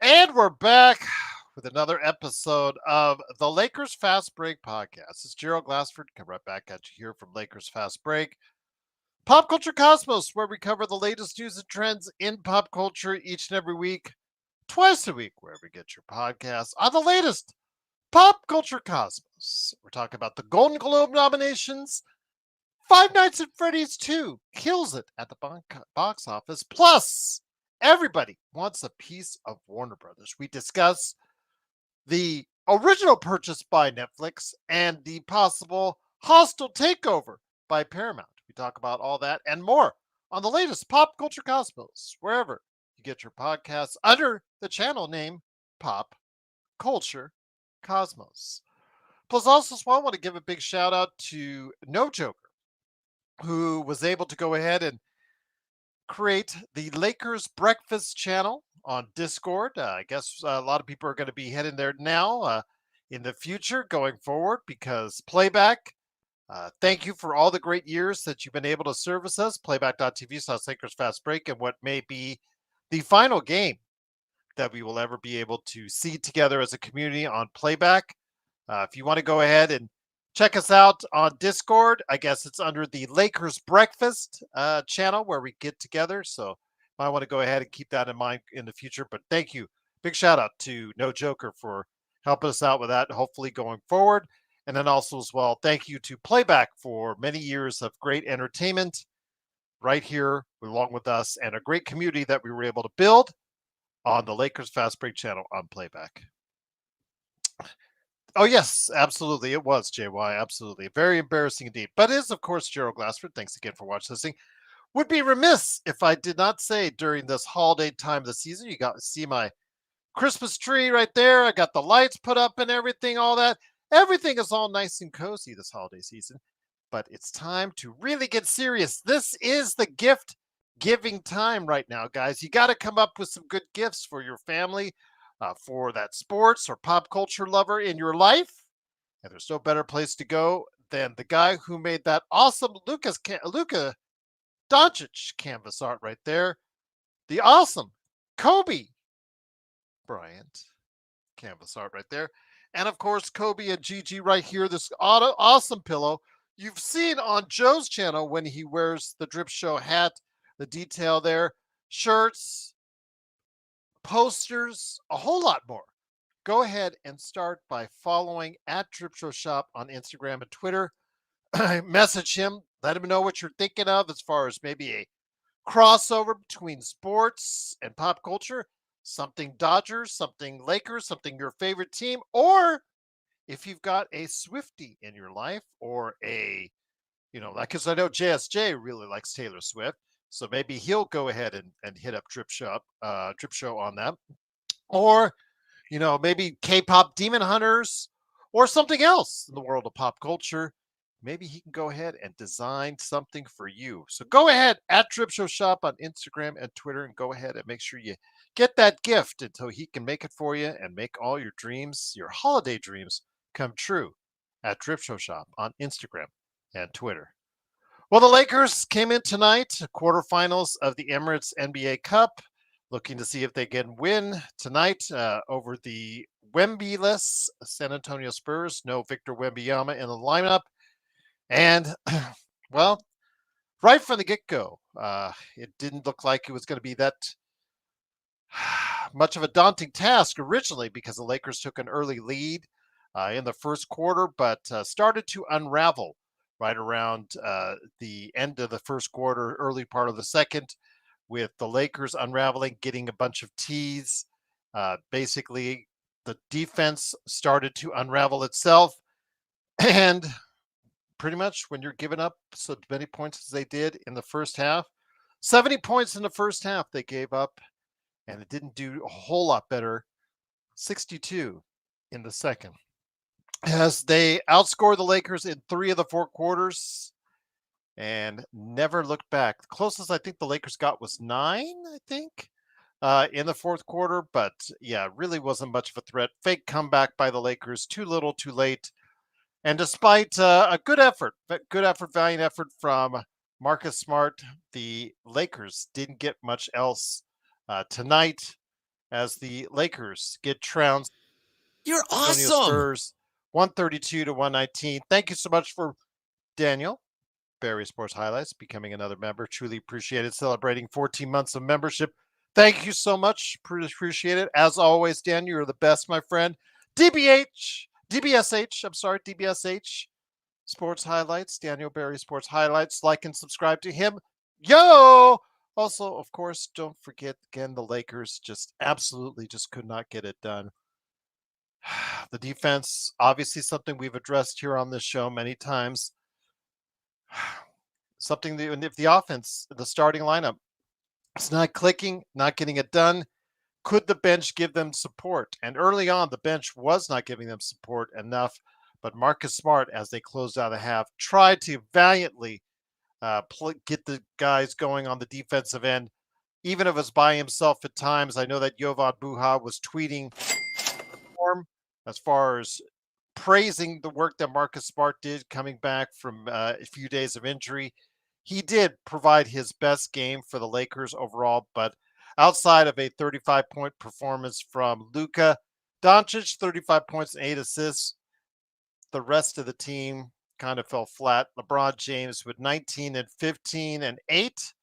And we're back with another episode of the Lakers Fast Break podcast. It's Gerald Glassford. Come right back at you here from Lakers Fast Break. Pop Culture Cosmos, where we cover the latest news and trends in pop culture each and every week, twice a week, wherever you get your podcasts, on the latest Pop Culture Cosmos. We're talking about the Golden Globe nominations. Five Nights at Freddy's 2 kills it at the box office. Plus, everybody wants a piece of Warner Brothers. We discuss the original purchase by Netflix and the possible hostile takeover by Paramount. We talk about all that and more on the latest Pop Culture Cosmos, wherever you get your podcasts under the channel name Pop Culture Cosmos. Plus, also, I want to give a big shout out to No Joker, who was able to go ahead and create the Lakers Breakfast channel on Discord. I guess a lot of people are going to be heading there now in the future going forward because Playback, thank you for all the great years that you've been able to service us. Playback.tv/Lakers Fast Break, and what may be the final game that we will ever be able to see together as a community on Playback. If you want to go ahead and check us out on Discord, I guess it's under the Lakers Breakfast channel where we get together. So I want to go ahead and keep that in mind in the future. But thank you. Big shout out to No Joker for helping us out with that, hopefully going forward. And then also as well, thank you to Playback for many years of great entertainment right here along with us and a great community that we were able to build on the Lakers Fast Break channel on Playback. Oh, yes, absolutely. It was, JY. Absolutely. Very embarrassing indeed. But it is, of course, Gerald Glassford. Thanks again for watching this thing. Would be remiss if I did not say during this holiday time of the season, you got to see my Christmas tree right there. I got the lights put up and everything, all that. Everything is all nice and cozy this holiday season. But it's time to really get serious. This is the gift giving time right now, guys. You got to come up with some good gifts for your family, for that sports or pop culture lover in your life. And there's no better place to go than the guy who made that awesome Luka Doncic canvas art right there. The awesome Kobe Bryant canvas art right there. And of course, Kobe and Gigi right here. This awesome pillow you've seen on Joe's channel when he wears the Drip Show hat, the detail there, shirts, posters, a whole lot more. Go ahead and start by following at Drip Show Shop on Instagram and Twitter. Message him, let him know what you're thinking of as far as maybe a crossover between sports and pop culture, something Dodgers, something Lakers, something your favorite team, or if you've got a Swiftie in your life or like, because I know JSJ really likes Taylor Swift, so maybe he'll go ahead and hit up Drip Show on that. Or, maybe K-pop Demon Hunters or something else in the world of pop culture. Maybe he can go ahead and design something for you. So go ahead at Drip Show Shop on Instagram and Twitter and go ahead and make sure you get that gift until he can make it for you and make all your dreams, your holiday dreams, come true at Drip Show Shop on Instagram and Twitter. Well, the Lakers came in tonight, quarterfinals of the Emirates NBA Cup, looking to see if they can win tonight over the Wemby-less San Antonio Spurs. No Victor Wembanyama in the lineup. And, well, right from the get-go, it didn't look like it was going to be that much of a daunting task originally because the Lakers took an early lead in the first quarter, but started to unravel right around the end of the first quarter, early part of the second, with the Lakers unraveling, getting a bunch of tees. Basically, the defense started to unravel itself. And pretty much when you're giving up so many points as they did in the first half, 70 points in the first half they gave up, and it didn't do a whole lot better, 62 in the second. As they outscored the Lakers in 3 of the 4 quarters and never looked back. The closest I think the Lakers got was 9, I think, in the fourth quarter. But, yeah, really wasn't much of a threat. Fake comeback by the Lakers, too little, too late. And despite a good effort, valiant effort from Marcus Smart, the Lakers didn't get much else tonight. as the Lakers get trounced. You're Antonio awesome. Spurs 132 to 119. Thank you so much for Daniel. Barry Sports Highlights, becoming another member. Truly appreciate it. Celebrating 14 months of membership. Thank you so much. Appreciate it. As always, Dan, you're the best, my friend. DBSH, I'm sorry, DBSH Sports Highlights, Daniel Barry Sports Highlights. Like and subscribe to him. Yo! Also, of course, don't forget, again, the Lakers just absolutely just could not get it done. The defense, obviously something we've addressed here on this show many times. Something that, and if the offense, the starting lineup, it's not clicking, not getting it done, could the bench give them support? And early on, the bench was not giving them support enough. But Marcus Smart, as they closed out the half, tried to valiantly get the guys going on the defensive end, even if it was by himself at times. I know that Jovan Buha was tweeting as far as praising the work that Marcus Smart did coming back from a few days of injury. He did provide his best game for the Lakers overall, but outside of a 35-point performance from Luka Doncic, 35 points and 8 assists, the rest of the team kind of fell flat. LeBron James with 19 and 15 and 8,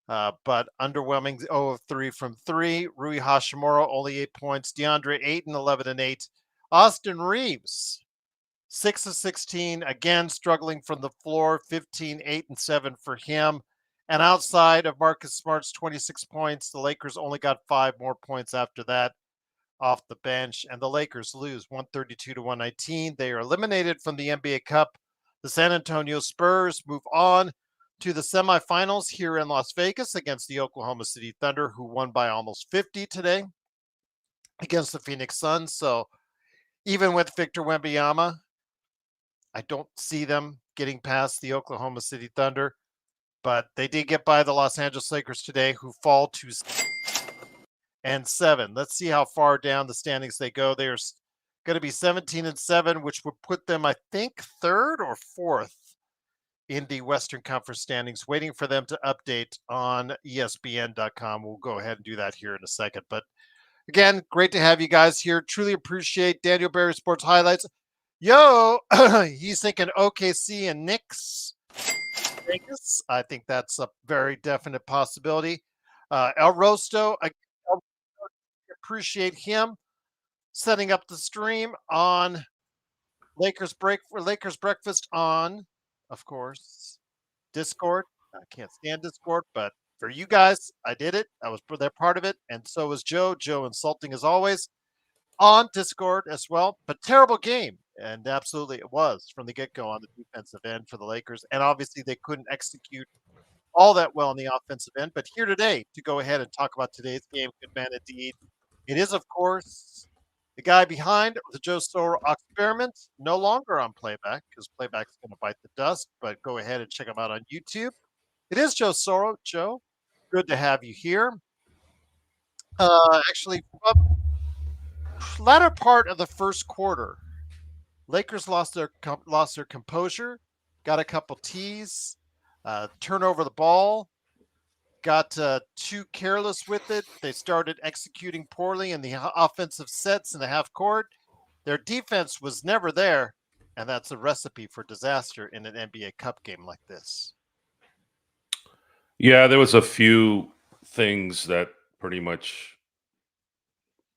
but underwhelming 0 of 3 from 3. Rui Hashimura only 8 points. DeAndre Ayton 11 and 8. Austin Reeves 6 of 16, again struggling from the floor, 15, 8 and 7 for him. And outside of Marcus Smart's 26 points, the Lakers only got 5 more points after that off the bench, and the Lakers lose 132 to 119. They are eliminated from the NBA Cup. The San Antonio Spurs move on to the semifinals here in Las Vegas against the Oklahoma City Thunder, who won by almost 50 today against the Phoenix Suns. So even with Victor Wembanyama, I don't see them getting past the Oklahoma City Thunder, but they did get by the Los Angeles Lakers today, who fall to 7. Let's see how far down the standings they go. They're going to be 17 and 7, which would put them, I think, third or fourth in the Western Conference standings. Waiting for them to update on ESPN.com. We'll go ahead and do that here in a second. But again, great to have you guys here. Truly appreciate Daniel Barry Sports Highlights. Yo, he's thinking OKC and Knicks. Vegas. I think that's a very definite possibility. El Rosto, I appreciate him setting up the stream on Lakers Breakfast on, of course, Discord. I can't stand Discord, but for you guys, I did it. I was there part of it, and so was Joe. Joe insulting as always on Discord as well. But terrible game, and absolutely it was from the get-go on the defensive end for the Lakers, and obviously they couldn't execute all that well on the offensive end. But here today to go ahead and talk about today's game, good man indeed. It is, of course, the guy behind the Joe Soro experiment, no longer on playback because playback's going to bite the dust. But go ahead and check him out on YouTube. It is Joe Soro. Joe, good to have you here. Actually, latter part of the first quarter, Lakers lost their composure, got a couple tees, turn over the ball, got too careless with it. They started executing poorly in the offensive sets in the half court. Their defense was never there, and that's a recipe for disaster in an NBA Cup game like this. Yeah, there was a few things that pretty much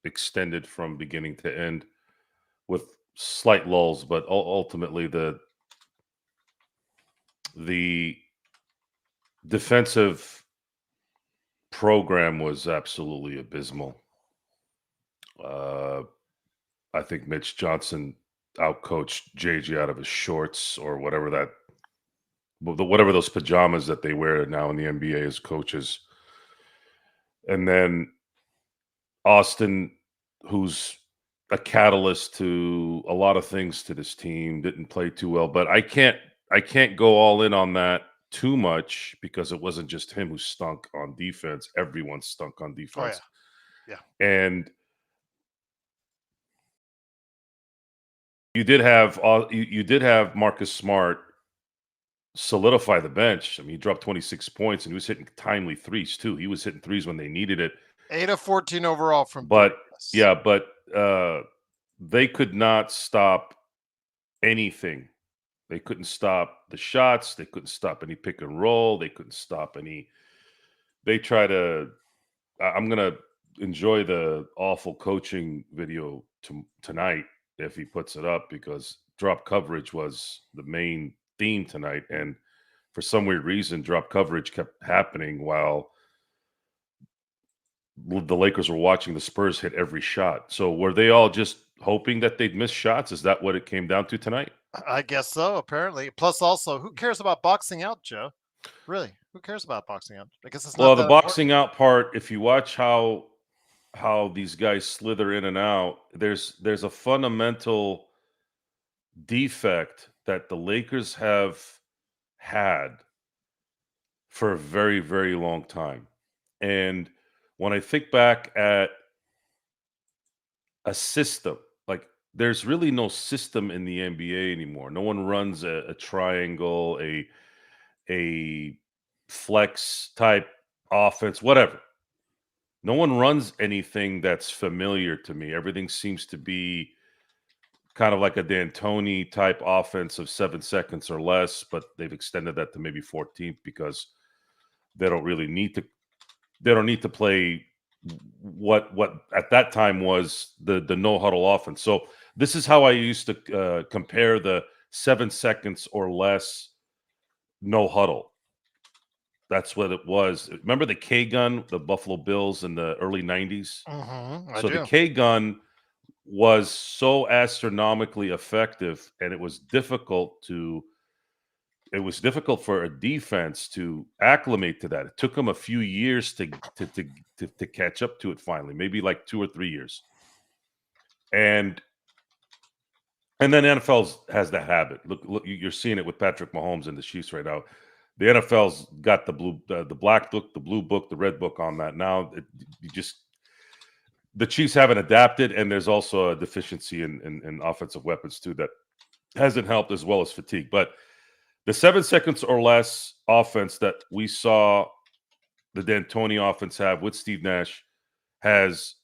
extended from beginning to end with slight lulls, but ultimately the defensive program was absolutely abysmal. I think Mitch Johnson outcoached JJ out of his shorts or whatever those pajamas that they wear now in the NBA as coaches. And then Austin, who's a catalyst to a lot of things to this team, didn't play too well. But I can't go all in on that too much because it wasn't just him who stunk on defense. Everyone stunk on defense. Oh, yeah. And you did have Marcus Smart solidify the bench. I mean, he dropped 26 points and he was hitting timely threes too. He was hitting threes when they needed it. 8 of 14 overall from three. But Yes. yeah, but they could not stop anything. They couldn't stop the shots. They couldn't stop any pick and roll. They couldn't stop any. They try to. I'm gonna enjoy the awful coaching video tonight if he puts it up, because drop coverage was the main theme tonight, and for some weird reason, drop coverage kept happening while the Lakers were watching the Spurs hit every shot. So were they all just hoping that they'd miss shots? Is that what it came down to tonight? I guess so, apparently. Plus, also, who cares about boxing out, Joe? Really? Who cares about boxing out? I guess it's not Well, the that important. boxing out part, if you watch how these guys slither in and out, there's a fundamental defect that the Lakers have had for a very, very long time. And when I think back at a system, like there's really no system in the NBA anymore. No one runs a triangle, a flex type offense, whatever. No one runs anything that's familiar to me. Everything seems to be kind of like a D'Antoni type offense of 7 seconds or less, but they've extended that to maybe 14th because they don't really need to. They don't need to play what at that time was the no huddle offense. So this is how I used to compare the 7 seconds or less no huddle. That's what it was. Remember the K gun, the Buffalo Bills in the early 90s? I So the do. K gun was so astronomically effective, and it was difficult for a defense to acclimate to that. It took them a few years to catch up to it finally, maybe like 2 or 3 years. And then NFL has that habit. Look, you're seeing it with Patrick Mahomes and the Chiefs right now. The NFL's got the black book, the blue book, the red book on that. Now you just the Chiefs haven't adapted, and there's also a deficiency in offensive weapons too that hasn't helped, as well as fatigue. But the 7 seconds or less offense that we saw the D'Antoni offense have with Steve Nash has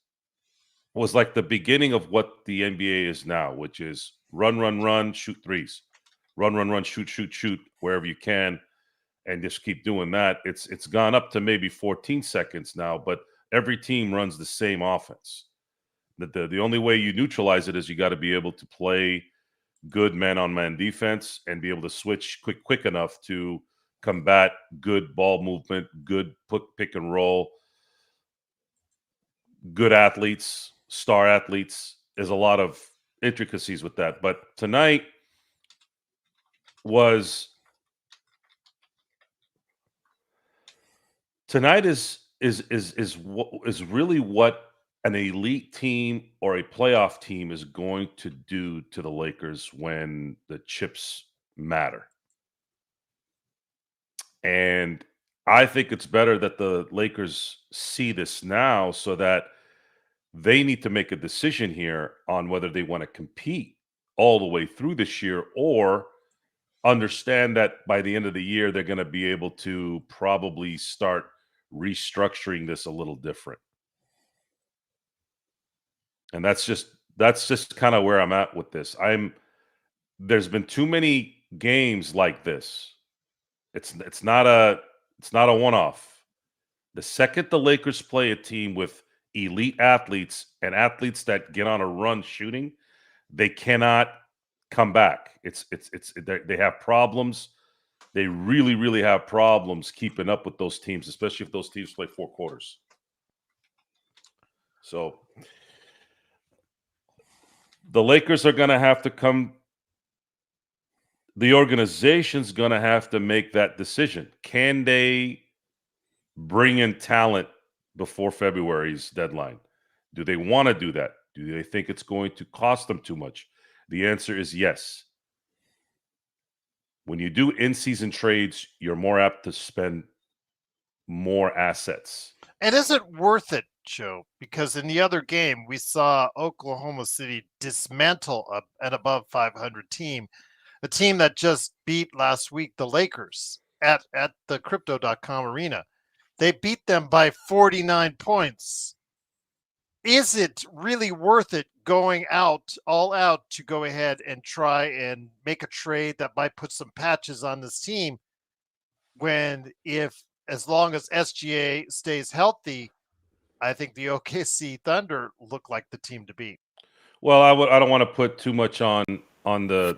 was like the beginning of what the NBA is now, which is run, run, run, shoot threes, run, run, shoot, shoot, shoot wherever you can, and just keep doing that. It's gone up to maybe 14 seconds now, but every team runs the same offense. The only way you neutralize it is you got to be able to play good man-on-man defense and be able to switch quick enough to combat good ball movement, good pick and roll, good athletes, star athletes. There's a lot of intricacies with that. But was tonight is really what an elite team or a playoff team is going to do to the Lakers when the chips matter. And I think it's better that the Lakers see this now so that they need to make a decision here on whether they want to compete all the way through this year, or understand that by the end of the year, they're going to be able to probably start restructuring this a little different. And that's just kind of where I'm at with this. There's been too many games like this. It's not a one-off. The second the Lakers play a team with elite athletes and athletes that get on a run shooting, they cannot come back. They have problems. They really, really have problems keeping up with those teams, especially if those teams play 4 quarters. So the Lakers are going to have to come. The organization's going to have to make that decision. Can they bring in talent before February's deadline? Do they want to do that? Do they think it's going to cost them too much? The answer is yes. When you do in-season trades, you're more apt to spend more assets. And is it worth it, Joe? Because in the other game, we saw Oklahoma City dismantle an above 500 team, a team that just beat last week the Lakers at the Crypto.com arena. They beat them by 49 points. Is it really worth it going all out to go ahead and try and make a trade that might put some patches on this team when if as long as SGA stays healthy, I think the OKC Thunder look like the team to beat. Well, I don't want to put too much on the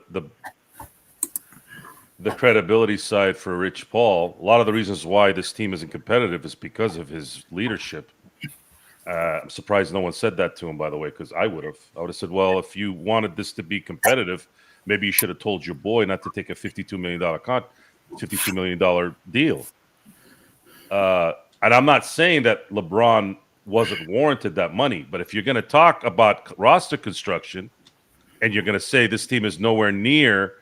credibility side for Rich Paul. A lot of the reasons why this team isn't competitive is because of his leadership. I'm surprised no one said that to him, by the way, because I would have said, well, if you wanted this to be competitive, maybe you should have told your boy not to take a $52 million $52 million deal. And I'm not saying that LeBron wasn't warranted that money, but if you're going to talk about roster construction and you're going to say this team is nowhere near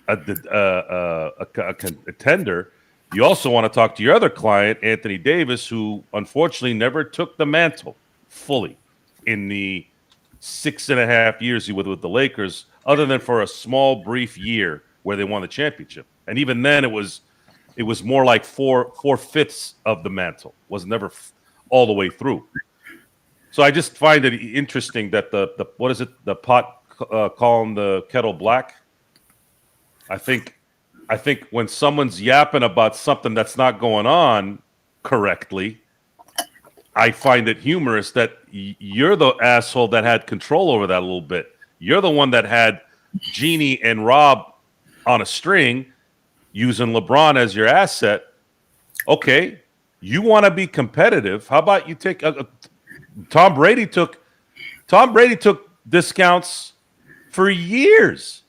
a contender, you also want to talk to your other client, Anthony Davis, who unfortunately never took the mantle fully in the 6.5 years he was with the Lakers, other than for a small, brief year where they won the championship. And even then, it was more like four-fifths of the mantle. Was never all the way through. So I just find it interesting that the what is it? The pot calling the kettle black. I think when someone's yapping about something that's not going on correctly, I find it humorous that you're the asshole that had control over that a little bit. You're the one that had Jeannie and Rob on a string using LeBron as your asset. Okay, you want to be competitive. How about you take Tom Brady took discounts for years.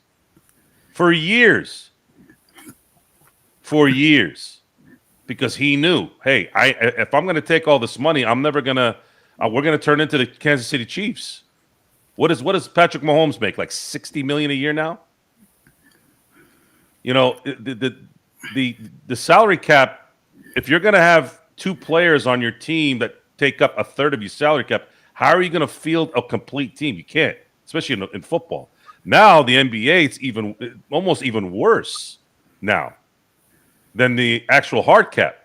For years. Because he knew, hey, if I'm going to take all this money, I'm never going to we're going to turn into the Kansas City Chiefs. What does Patrick Mahomes make? Like $60 million a year now? You know, the salary cap, if you're going to have two players on your team that take up a third of your salary cap, how are you going to field a complete team? You can't, especially in football. Now the NBA, it's almost even worse now than the actual hard cap,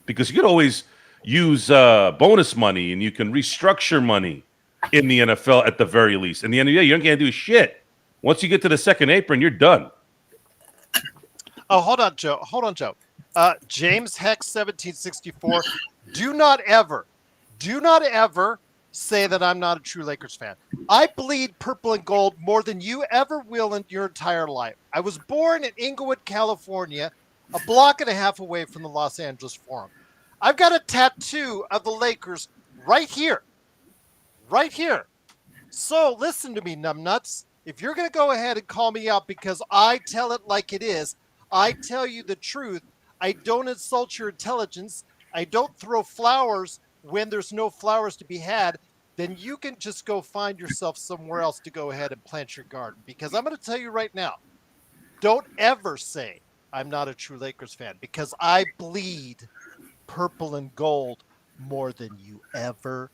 because you could always use bonus money and you can restructure money in the NFL at the very least. In the NBA, you can't do shit. Once you get to the second apron, you're done. Oh, hold on, Joe. James Hex 1764. Do not ever say that I'm not a true Lakers fan. I bleed purple and gold more than you ever will in your entire life. I was born in Inglewood, California, a block and a half away from the Los Angeles Forum. I've got a tattoo of the Lakers right here. Right here. So listen to me, numbnuts. If you're going to go ahead and call me out because I tell it like it is, I tell you the truth. I don't insult your intelligence. I don't throw flowers when there's no flowers to be had. Then you can just go find yourself somewhere else to go ahead and plant your garden. Because I'm going to tell you right now, don't ever say I'm not a true Lakers fan, because I bleed purple and gold more than you ever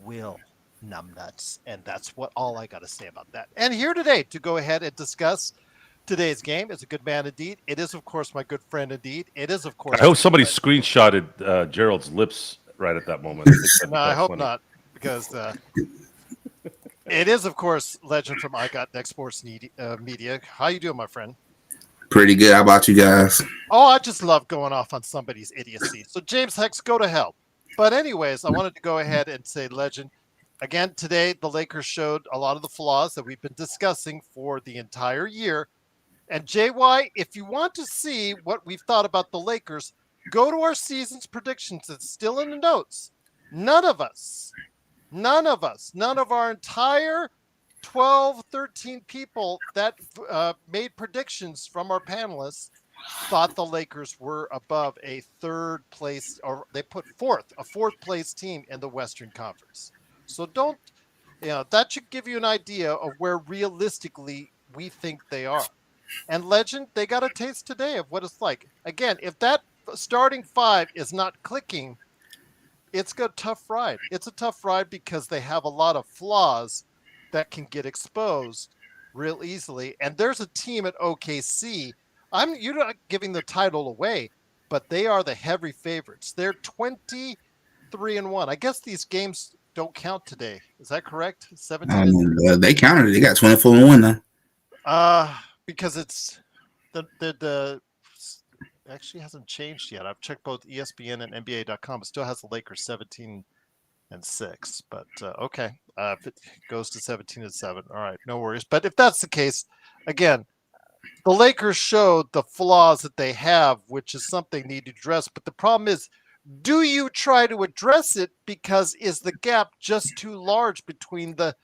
will, numbnuts. And that's all I got to say about that. And here today to go ahead and discuss today's game is a good man indeed. It is, of course, my good friend indeed. It is, of course. I hope somebody screenshotted Gerald's lips right at that moment. No, I hope not, because it is, of course, Legend from I Got Next Sports Media. How you doing, my friend? Pretty good. How about you guys? Oh, I just love going off on somebody's idiocy. So, James Hex, go to hell. But anyways, I wanted to go ahead and say, Legend, again, today the Lakers showed a lot of the flaws that we've been discussing for the entire year. And JY, if you want to see what we've thought about the Lakers, go to our season's predictions. It's still in the notes. None of our entire 12, 13 people that made predictions from our panelists thought the Lakers were above a third place, or they put a fourth place team in the Western Conference. So that should give you an idea of where realistically we think they are. And Legend, they got a taste today of what it's like. Again, if that starting five is not clicking, it's a tough ride. It's a tough ride because they have a lot of flaws that can get exposed real easily. And there's a team at OKC. You're not giving the title away, but they are the heavy favorites. They're 23-1. I guess these games don't count today. Is that correct? 17 and They counted it. They got 24-1 now. because it's the actually hasn't changed yet. I've checked both ESPN and NBA.com. It still has the Lakers 17-6, but okay. If it goes to 17-7, all right, no worries. But if that's the case, again, the Lakers showed the flaws that they have, which is something they need to address. But the problem is, do you try to address it because is the gap just too large between the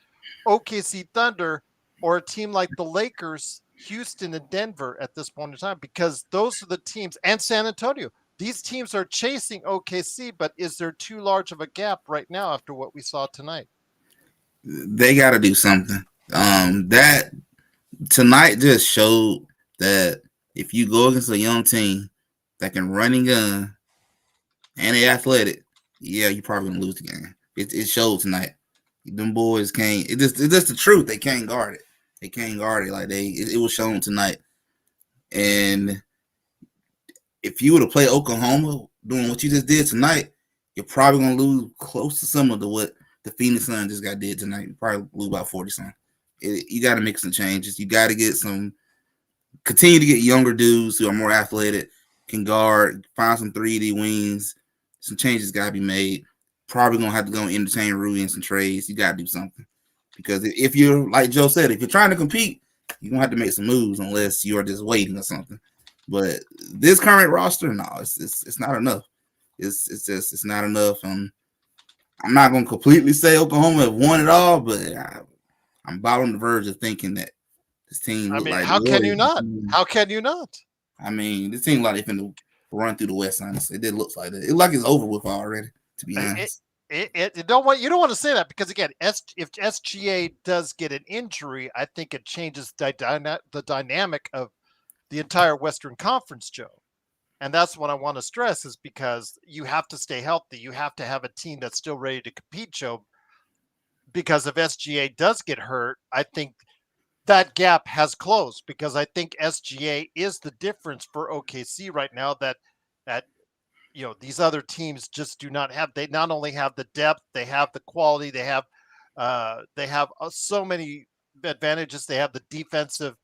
OKC Thunder or a team like the Lakers, Houston, and Denver at this point in time? Because those are the teams, and San Antonio. These teams are chasing OKC, but is there too large of a gap right now after what we saw tonight? They got to do something. That tonight just showed that if you go against a young team that can run and gun and they athletic, yeah, you're probably gonna lose the game. It showed tonight. Them boys can't. It's just the truth. They can't guard it. They can't guard it like it was shown tonight. And if you were to play Oklahoma doing what you just did tonight, you're probably gonna lose close to some of what the Phoenix Suns just got did tonight. You probably lose about 40 something. You got to make some changes. You got to continue to get younger dudes who are more athletic, can guard, find some 3D wings. Some changes got to be made. Probably going to have to go and entertain Rui and some trades. You got to do something. Because if you're, like Joe said, if you're trying to compete, you're going to have to make some moves unless you are just waiting or something. But this current roster, no, it's not enough. It's not enough. I'm not going to completely say Oklahoma have won it all, but I'm about on the verge of thinking that this team look like. How can you not? How can you not? I mean, this team like they're finna run through the West. Honestly, it did look like that. It like it's over with already. To be honest, you don't want to say that because again, if SGA does get an injury, I think it changes the dynamic of the entire Western Conference, Joe. And that's what I want to stress is because you have to stay healthy. You have to have a team that's still ready to compete, Joe. Because if SGA does get hurt, I think that gap has closed because I think SGA is the difference for OKC right now that these other teams just do not have. They not only have the depth, they have the quality, they have so many advantages. They have the defensive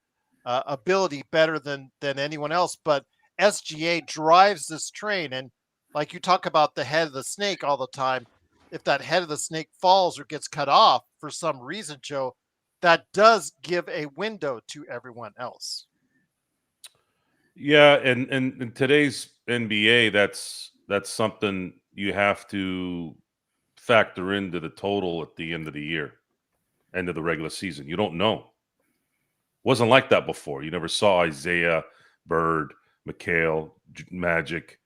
ability better than anyone else, but SGA drives this train. And like you talk about the head of the snake all the time, if that head of the snake falls or gets cut off for some reason, Joe, that does give a window to everyone else. Yeah, and in today's NBA, that's something you have to factor into the total at the end of the year, end of the regular season. You don't know. Wasn't like that before. You never saw Isaiah, Bird, McHale, Magic.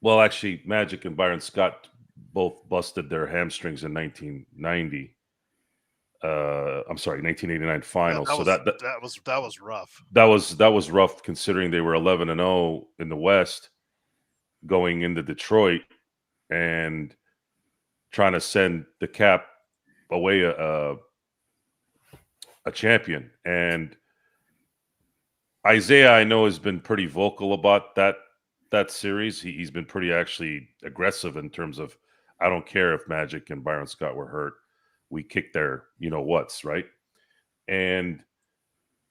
Well, actually, Magic and Byron Scott both busted their hamstrings in 1990. I'm sorry, 1989 finals. That was rough. That was rough considering they were 11-0 in the West going into Detroit and trying to send the Cap away a champion. And Isaiah, I know, has been pretty vocal about that series. He's been pretty actually aggressive in terms of, I don't care if Magic and Byron Scott were hurt. We kicked their what's, right? And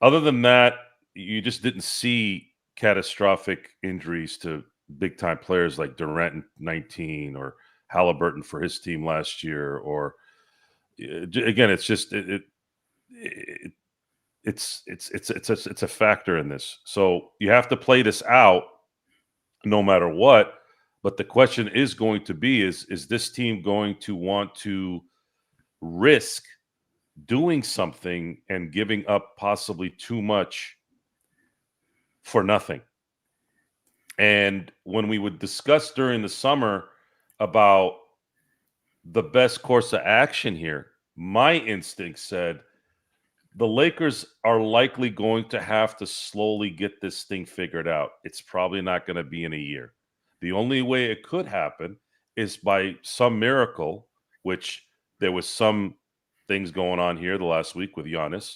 other than that, you just didn't see catastrophic injuries to big time players like Durant in 19 or Halliburton for his team last year. Or again, it's just it's a factor in this. So you have to play this out no matter what. But the question is going to be: is this team going to want to risk doing something and giving up possibly too much for nothing? And when we would discuss during the summer about the best course of action here, my instinct said the Lakers are likely going to have to slowly get this thing figured out. It's probably not going to be in a year. The only way it could happen is by some miracle, which there was some things going on here the last week with Giannis,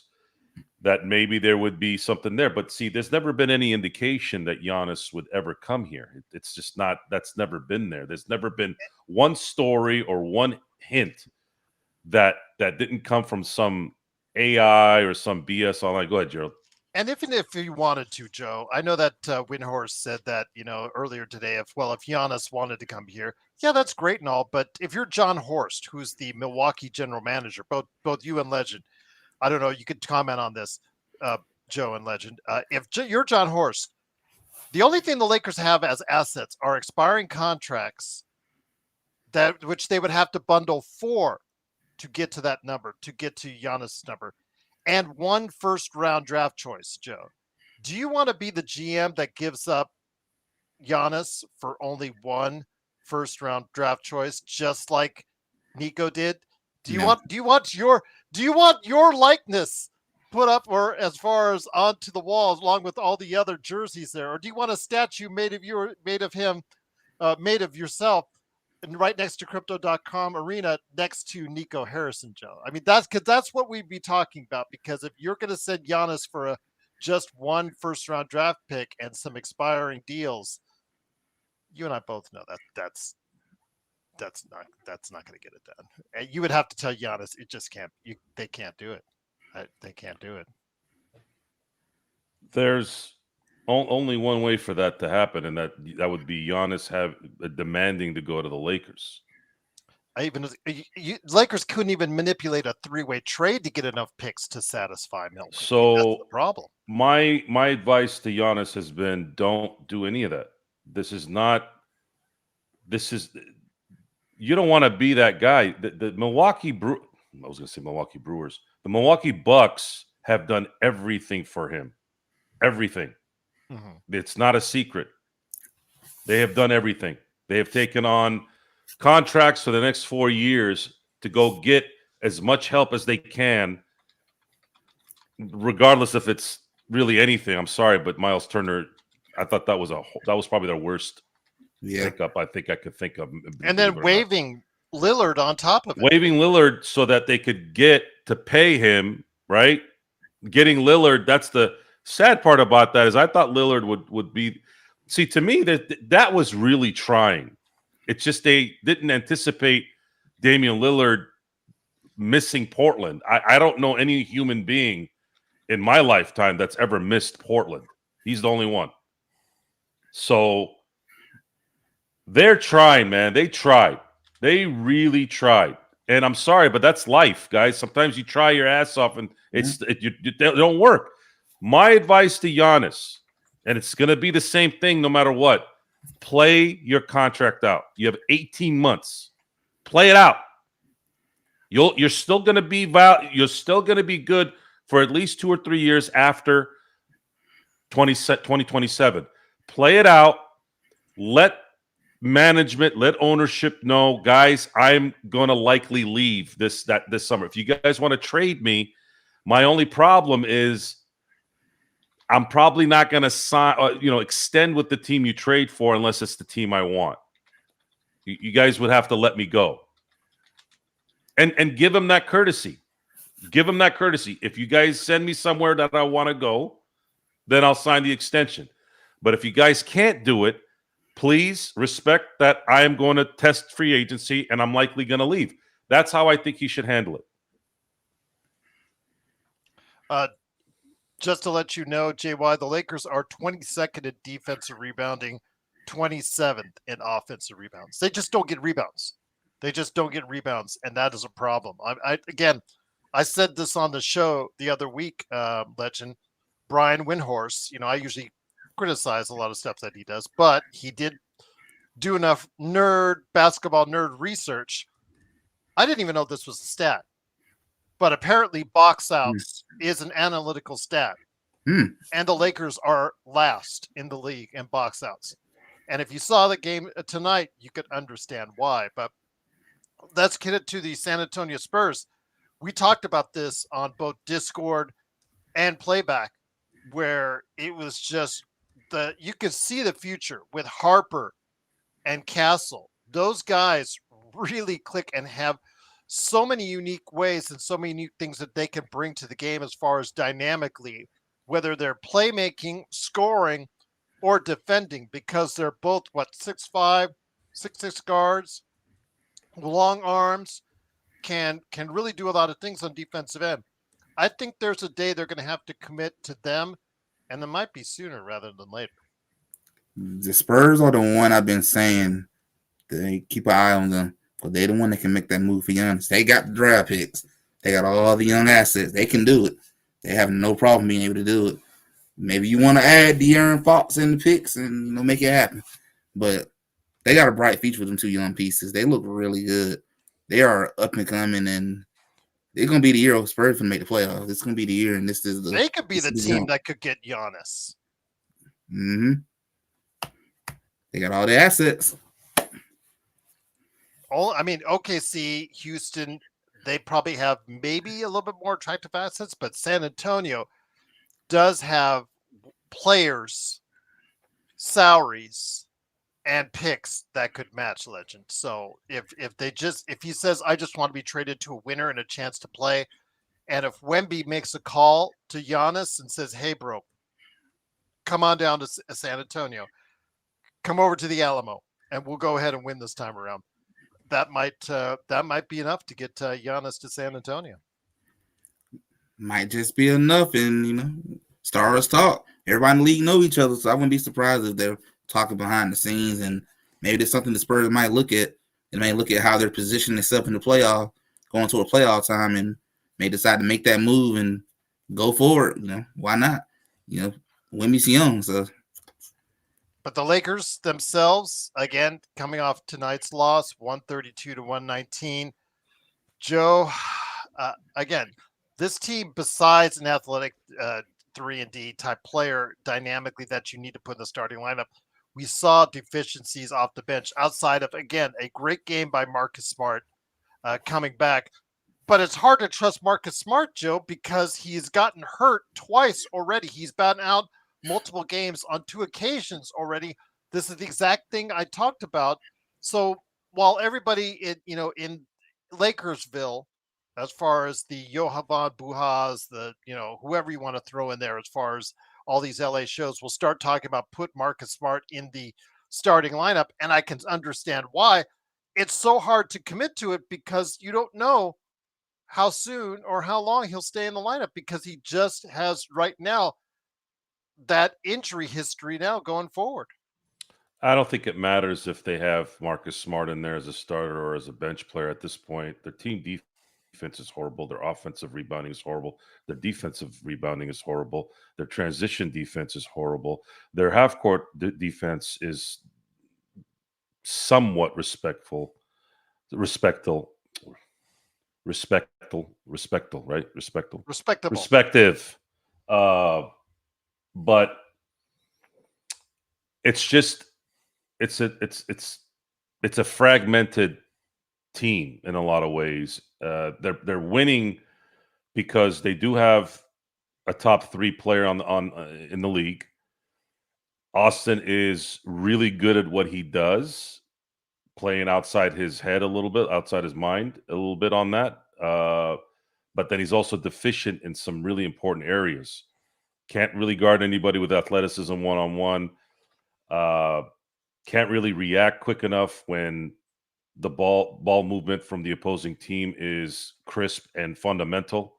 that maybe there would be something there. But see, there's never been any indication that Giannis would ever come here. It's just not, that's never been there. There's never been one story or one hint that didn't come from some AI or some BS online. Go ahead, Gerald. And even if you wanted to, Joe, I know that Windhorst said that, earlier today, if Giannis wanted to come here, yeah, that's great and all. But if you're John Horst, who's the Milwaukee general manager, both you and Legend, I don't know, you could comment on this, Joe and Legend. If you're John Horst, the only thing the Lakers have as assets are expiring contracts which they would have to bundle for to get to that number, to get to Giannis' number, and one first round draft choice, Joe. Do you want to be the GM that gives up Giannis for only one first round draft choice, just like Nico did? Do you want your likeness put up, or as far as onto the walls along with all the other jerseys there, or do you want a statue made of yourself, and right next to crypto.com arena next to Nico Harrison, Joe? I mean, that's what we'd be talking about, because if you're going to send Giannis for just one first round draft pick and some expiring deals, you and I both know that's not going to get it done. And you would have to tell Giannis it just can't. They can't do it. They can't do it. There's only one way for that to happen, and that would be Giannis demanding to go to the Lakers. Lakers couldn't even manipulate a three-way trade to get enough picks to satisfy Milton. So that's the problem. My advice to Giannis has been, don't do any of that. You don't want to be that guy. The I was going to say Milwaukee Brewers. The Milwaukee Bucks have done everything for him. Everything. Mm-hmm. It's not a secret. They have done everything. They have taken on contracts for the next 4 years to go get as much help as they can, regardless if it's really anything. I'm sorry, but Miles Turner, I thought that was probably their worst pickup I think I could think of. And then waiving Lillard on top of it. Waiving Lillard so that they could get to pay him, right? Getting Lillard, that's the sad part about that, is I thought Lillard would be. See, to me, that was really trying. It's just they didn't anticipate Damian Lillard missing Portland. I don't know any human being in my lifetime that's ever missed Portland. He's the only one. So they're trying, man. They tried. They really tried. And I'm sorry, but that's life, guys. Sometimes you try your ass off and it don't work. My advice to Giannis, and it's going to be the same thing no matter what, play your contract out. You have 18 months. Play it out. You're still going to be good for at least 2 or 3 years after 2027. Play it out. Let management, let ownership know, guys, I'm going to likely leave this summer. If you guys want to trade me, my only problem is I'm probably not going to extend with the team you trade for unless it's the team I want. You guys would have to let me go. And give him that courtesy. Give him that courtesy. If you guys send me somewhere that I want to go, then I'll sign the extension. But if you guys can't do it, please respect that I am going to test free agency and I'm likely going to leave. That's how I think he should handle it. Just to let you know, JY, the Lakers are 22nd in defensive rebounding, 27th in offensive rebounds. They just don't get rebounds. And that is a problem. I said this on the show the other week, Legend. Brian Windhorst, I usually criticize a lot of stuff that he does, but he did do enough basketball nerd research. I didn't even know this was a stat, but apparently box outs is an analytical stat. And the Lakers are last in the league in box outs. And if you saw the game tonight, you could understand why. But let's get it to the San Antonio Spurs. We talked about this on both Discord and Playback, where it was just you could see the future with Harper and Castle. Those guys really click and have so many unique ways and so many unique things that they can bring to the game as far as dynamically, whether they're playmaking, scoring, or defending, because they're both what 6'5", 6'6" guards, long arms, can really do a lot of things on defensive end. I think there's a day they're going to have to commit to them, and it might be sooner rather than later. The Spurs are the one I've been saying they keep an eye on them, but they're the one that can make that move for Giannis. They got the draft picks. They got all the young assets. They can do it. They have no problem being able to do it. Maybe you want to add De'Aaron Fox in the picks and make it happen. But they got a bright future with them two young pieces. They look really good. They are up and coming, and they're gonna be the year of Spurs to make the playoffs. It's gonna be the year, and this is the. They could be the team that could get Giannis. Mm-hmm. They got all the assets. I mean, OKC, Houston, they probably have maybe a little bit more attractive assets, but San Antonio does have players, salaries, and picks that could match Legend. So if he says I just want to be traded to a winner and a chance to play, and if Wemby makes a call to Giannis and says, "Hey, bro, come on down to San Antonio, come over to the Alamo, and we'll go ahead and win this time around," that might be enough to get Giannis to San Antonio. Might just be enough, and stars talk. Everybody in the league know each other, so I wouldn't be surprised if they're talking behind the scenes, and maybe there's something the Spurs might look at. They may look at how they're positioning themselves in the playoff, going to a playoff time, and may decide to make that move and go forward. Why not? Wemby's young, so. But the Lakers themselves, again, coming off tonight's loss, 132-119. Joe, again, this team, besides an athletic 3-and-D type player dynamically that you need to put in the starting lineup, we saw deficiencies off the bench outside of, again, a great game by Marcus Smart coming back. But it's hard to trust Marcus Smart, Joe, because he's gotten hurt twice already. He's been out multiple games on 2 occasions already. This is the exact thing I talked about. So while everybody in Lakersville, as far as the Johan Buhas, the whoever you want to throw in there, as far as all these LA shows, will start talking about put Marcus Smart in the starting lineup, and I can understand why. It's so hard to commit to it because you don't know how soon or how long he'll stay in the lineup, because he just has right now that injury history now going forward. I don't think it matters if they have Marcus Smart in there as a starter or as a bench player at this point. Their team defense is horrible. Their offensive rebounding is horrible. Their defensive rebounding is horrible. Their transition defense is horrible. Their half-court defense is somewhat respectful, right? Respectful. Respective. But it's just it's a fragmented team in a lot of ways. They're winning because they do have a top 3 player in the league. Austin is really good at what he does, playing outside his head a little bit, outside his mind a little bit on that. But then he's also deficient in some really important areas. Can't really guard anybody with athleticism one-on-one. Can't really react quick enough when the ball movement from the opposing team is crisp and fundamental.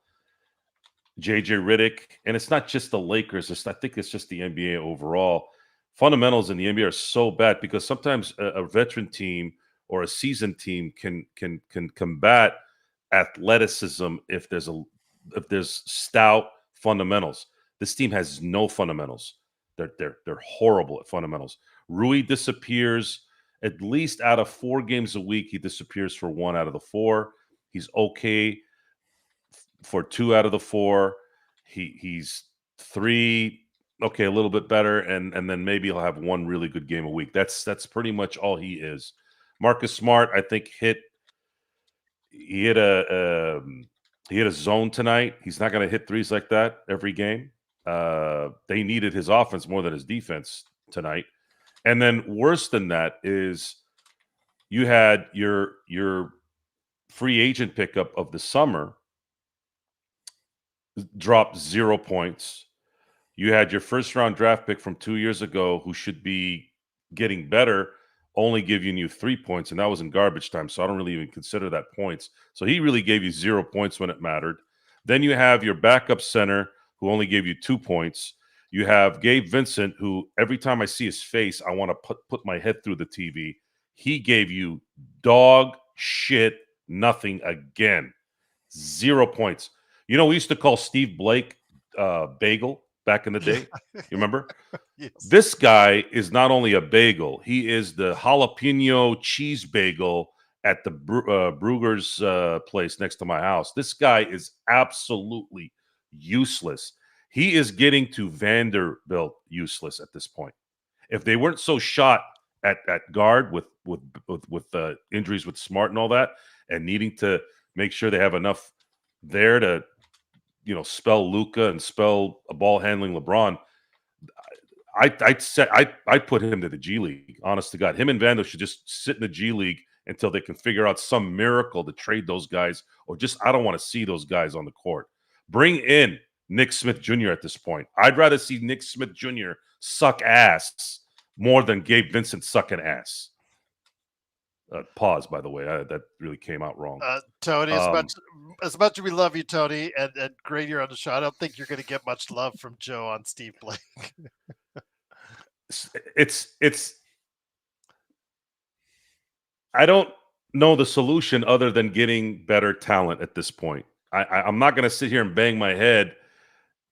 JJ Redick, and it's not just the Lakers. I think it's just the NBA overall. Fundamentals in the NBA are so bad because sometimes a veteran team or a seasoned team can combat athleticism if there's stout fundamentals. This team has no fundamentals. They're horrible at fundamentals. Rui disappears at least out of 4 games a week. He disappears for 1 out of the 4. He's okay for 2 out of the 4. He's 3, okay, a little bit better, and then maybe he'll have 1 really good game a week. That's pretty much all he is. Marcus Smart, I think, hit a zone tonight. He's not going to hit threes like that every game. They needed his offense more than his defense tonight. And then worse than that is you had your free agent pickup of the summer dropped 0 points. You had your first round draft pick from 2 years ago, who should be getting better, only giving you 3 points, and that was in garbage time. So I don't really even consider that points. So he really gave you 0 points when it mattered. Then you have your backup center, who only gave you 2 points. You have Gabe Vincent, who every time I see his face, I want to put my head through the TV. He gave you dog shit nothing again. 0 points. You know, we used to call Steve Blake Bagel back in the day. You remember? Yes. This guy is not only a bagel, he is the jalapeno cheese bagel at the Brugger's place next to my house. This guy is absolutely useless. He is getting to Vanderbilt useless at this point. If they weren't so shot at guard with injuries with Smart and all that, and needing to make sure they have enough there to, spell Luka and spell a ball handling LeBron, I'd put him to the G League. Honest to God, him and Vando should just sit in the G League until they can figure out some miracle to trade those guys, or just I don't want to see those guys on the court. Bring in Nick Smith Jr. at this point. I'd rather see Nick Smith Jr. suck ass more than Gabe Vincent sucking ass. Pause, by the way. That really came out wrong. Tony, as much as we love you, Tony, and great you're on the show, I don't think you're going to get much love from Joe on Steve Blake. It's I don't know the solution other than getting better talent at this point. I'm not going to sit here and bang my head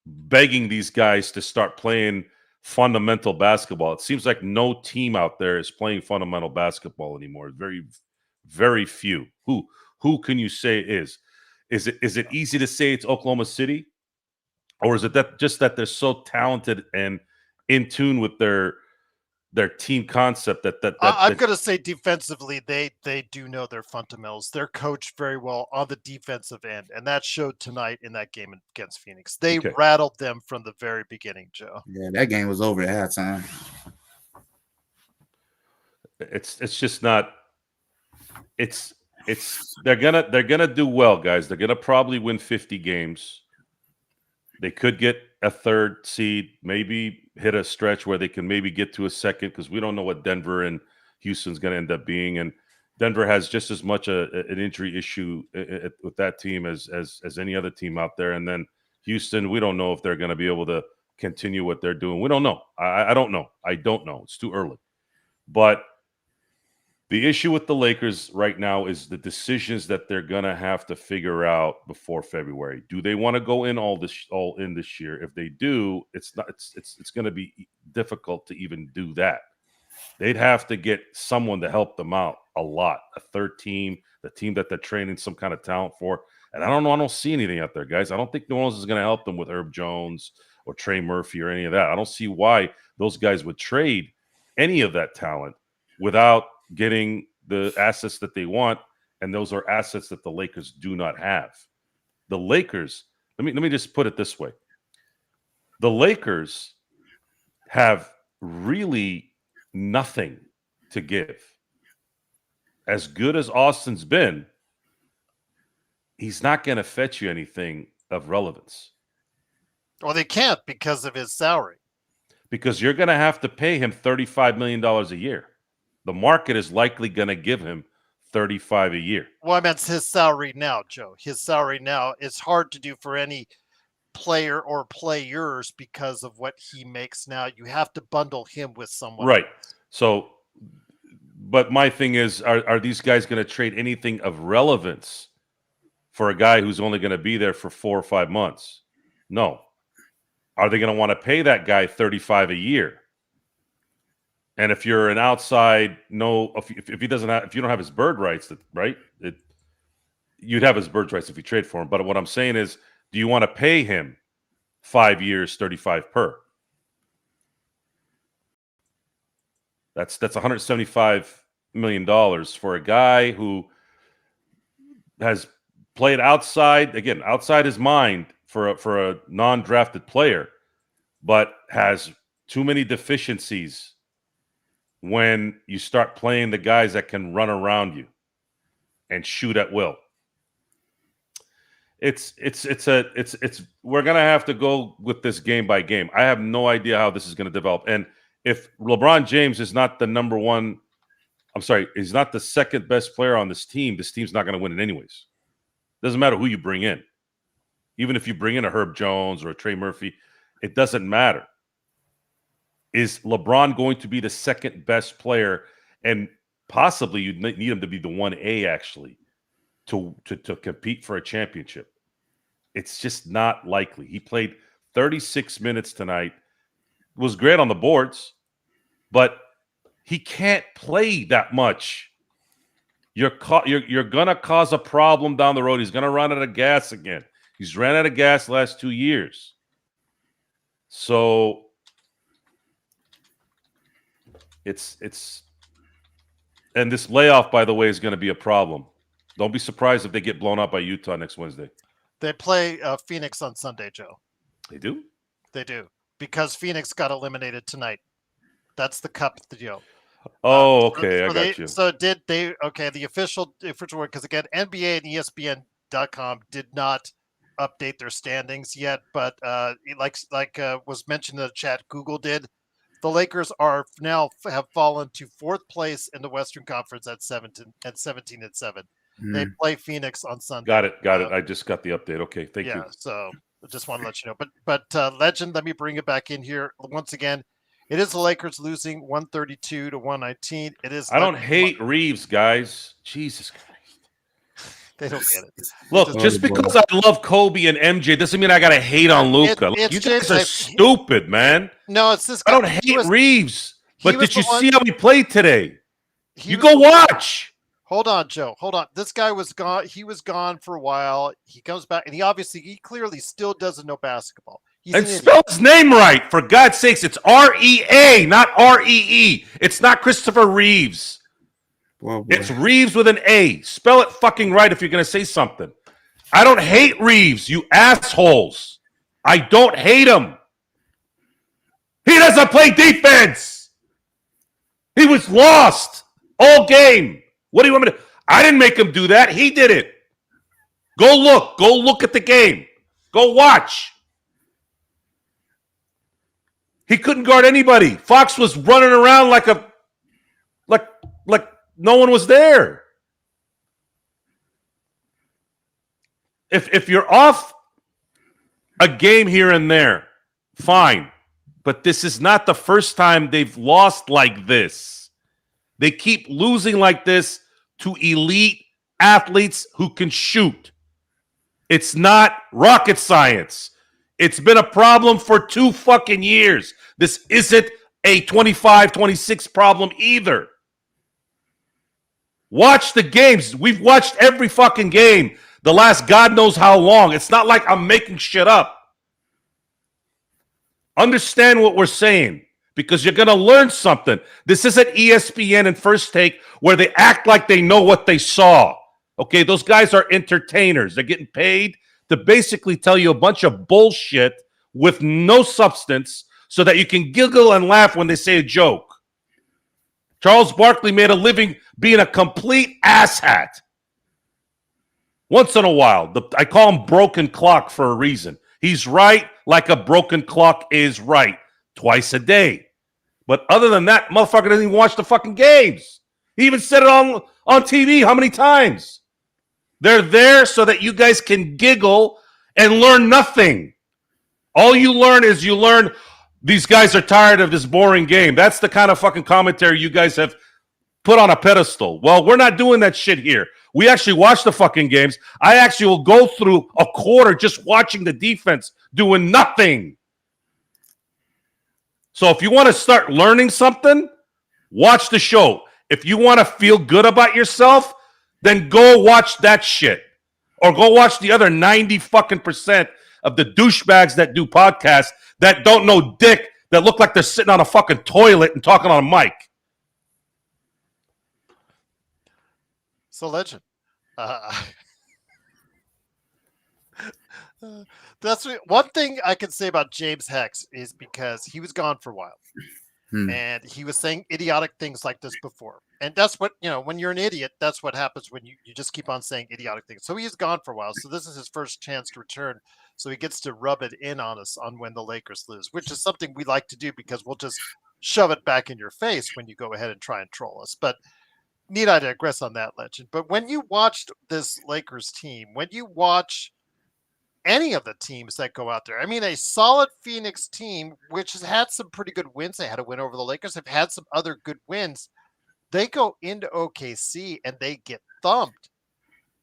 begging these guys to start playing fundamental basketball. It seems like no team out there is playing fundamental basketball anymore. Very, very few. Who can you say is? Is it easy to say it's Oklahoma City? Or is it that they're so talented and in tune with their team concept I'm going to say defensively, they do know their fundamentals. They're coached very well on the defensive end, and that showed tonight in that game against Phoenix. They rattled them from the very beginning, Joe. Yeah, that game was over at halftime. It's just not. It's they're gonna do well, guys. They're gonna probably win 50 games. They could get a third seed, maybe hit a stretch where they can maybe get to a second, because we don't know what Denver and Houston's going to end up being. And Denver has just as much an injury issue with that team as any other team out there. And then Houston, we don't know if they're going to be able to continue what they're doing. We don't know. I don't know. I don't know. It's too early. But the issue with the Lakers right now is the decisions that they're gonna have to figure out before February. Do they want to go in all in this year? If they do, it's going to be difficult to even do that. They'd have to get someone to help them out a lot. A third team, the team that they're training some kind of talent for. And I don't know. I don't see anything out there, guys. I don't think New Orleans is going to help them with Herb Jones or Trey Murphy or any of that. I don't see why those guys would trade any of that talent without getting the assets that they want, and those are assets that the Lakers do not have. The Lakers, let me just put it this way. The Lakers have really nothing to give. As good as Austin's been, he's not going to fetch you anything of relevance. Well, they can't because of his salary. Because you're going to have to pay him $35 million a year. The market is likely going to give him 35 a year. Well, I meant his salary now, Joe. His salary now, it's hard to do for any player or players because of what he makes now. You have to bundle him with someone. Right. So, but my thing is, are these guys going to trade anything of relevance for a guy who's only going to be there for 4 or 5 months? No. Are they going to want to pay that guy 35 a year? And if you're an outside, if he doesn't have, if you don't have his bird rights, right? You'd have his bird rights if you trade for him. But what I'm saying is, do you want to pay him 5 years, 35 per? That's $175 million for a guy who has played outside his mind for a non-drafted player, but has too many deficiencies when you start playing the guys that can run around you and shoot at will. we're gonna have to go with this game by game. I have no idea how this is gonna develop. And if LeBron James is not the number one, I'm sorry, he's not the second best player on this team's not gonna win it anyways. Doesn't matter who you bring in. Even if you bring in a Herb Jones or a Trey Murphy, it doesn't matter. Is LeBron going to be the second best player? And possibly you'd need him to be the 1A actually to compete for a championship. It's just not likely. He played 36 minutes tonight. Was great on the boards, but he can't play that much. You're gonna cause a problem down the road. He's gonna run out of gas again. He's ran out of gas the last 2 years. So it's and this layoff, by the way, is going to be a problem. Don't be surprised if they get blown out by Utah next Wednesday. They play Phoenix on Sunday, Joe. They do? They do. Because Phoenix got eliminated tonight. That's the cup deal. Oh, okay. I got you. So the official word, because again, NBA and ESPN.com did not update their standings yet, but like was mentioned in the chat, Google did. The Lakers have fallen to fourth place in the Western Conference at 17 and 7. They play Phoenix on Sunday. Got it. I just got the update. Okay, thank you. Yeah, so I just want to let you know. But Legend, let me bring it back in here once again. It is the Lakers losing 132 to 119. It is. I don't hate Reeves, guys. Jesus Christ. They don't get it. Look, just because I love Kobe and MJ doesn't mean I gotta hate on Luka. You guys are stupid, man. No, it's this guy. I don't hate Reeves, but did you see how he played today? You go watch. Hold on, Joe. Hold on. This guy was gone. He was gone for a while. He comes back, and he clearly still doesn't know basketball. And spell his name right, for God's sakes. It's R-E-A, not R-E-E. It's not Christopher Reeves. Whoa, it's Reeves with an A. Spell it fucking right if you're going to say something. I don't hate Reeves, you assholes. I don't hate him. He doesn't play defense. He was lost all game. What do you want me to? I didn't make him do that. He did it. Go look. Go look at the game. Go watch. He couldn't guard anybody. Fox was running around like no one was there. If you're off a game here and there, fine. But this is not the first time they've lost like this. They keep losing like this to elite athletes who can shoot. It's not rocket science. It's been a problem for 2 fucking years. This isn't a 25, 26 problem either. Watch the games. We've watched every fucking game the last God knows how long. It's not like I'm making shit up. Understand what we're saying, because you're going to learn something. This isn't ESPN and First Take where they act like they know what they saw. Okay, those guys are entertainers. They're getting paid to basically tell you a bunch of bullshit with no substance so that you can giggle and laugh when they say a joke. Charles Barkley made a living being a complete asshat. Once in a while. I call him broken clock for a reason. He's right like a broken clock is right. Twice a day. But other than that, motherfucker doesn't even watch the fucking games. He even said it on TV how many times? They're there so that you guys can giggle and learn nothing. All you learn is these guys are tired of this boring game. That's the kind of fucking commentary you guys have put on a pedestal. Well, we're not doing that shit here. We actually watch the fucking games. I actually will go through a quarter just watching the defense doing nothing. So if you want to start learning something, watch the show. If you want to feel good about yourself, then go watch that shit. Or go watch the other 90 fucking % of the douchebags that do podcasts that don't know dick, that look like they're sitting on a fucking toilet and talking on a mic. So, Legend. That's one thing I can say about James Hex is because he was gone for a while. And he was saying idiotic things like this before. And that's what, when you're an idiot, that's what happens when you just keep on saying idiotic things. So he's gone for a while. So this is his first chance to return. So he gets to rub it in on us on when the Lakers lose, which is something we like to do because we'll just shove it back in your face when you go ahead and try and troll us. But need I digress on that, legend? But when you watched this Lakers team, when you watch any of the teams that go out there. I mean, a solid Phoenix team, which has had some pretty good wins. They had a win over the Lakers, have had some other good wins. They go into OKC and they get thumped.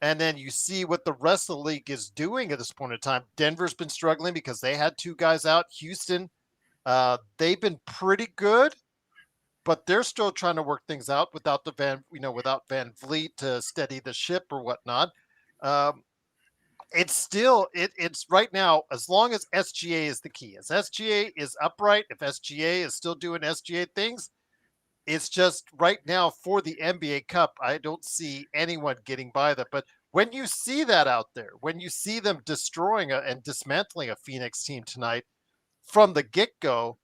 And then you see what the rest of the league is doing at this point in time. Denver's been struggling because they had 2 guys out. Houston, they've been pretty good, but they're still trying to work things out without without Van Vliet to steady the ship or whatnot. It's still it's right now, as long as SGA is the key. As SGA is upright, if SGA is still doing SGA things, it's just right now for the NBA Cup, I don't see anyone getting by that. But when you see that out there, when you see them destroying and dismantling a Phoenix team tonight from the get-go,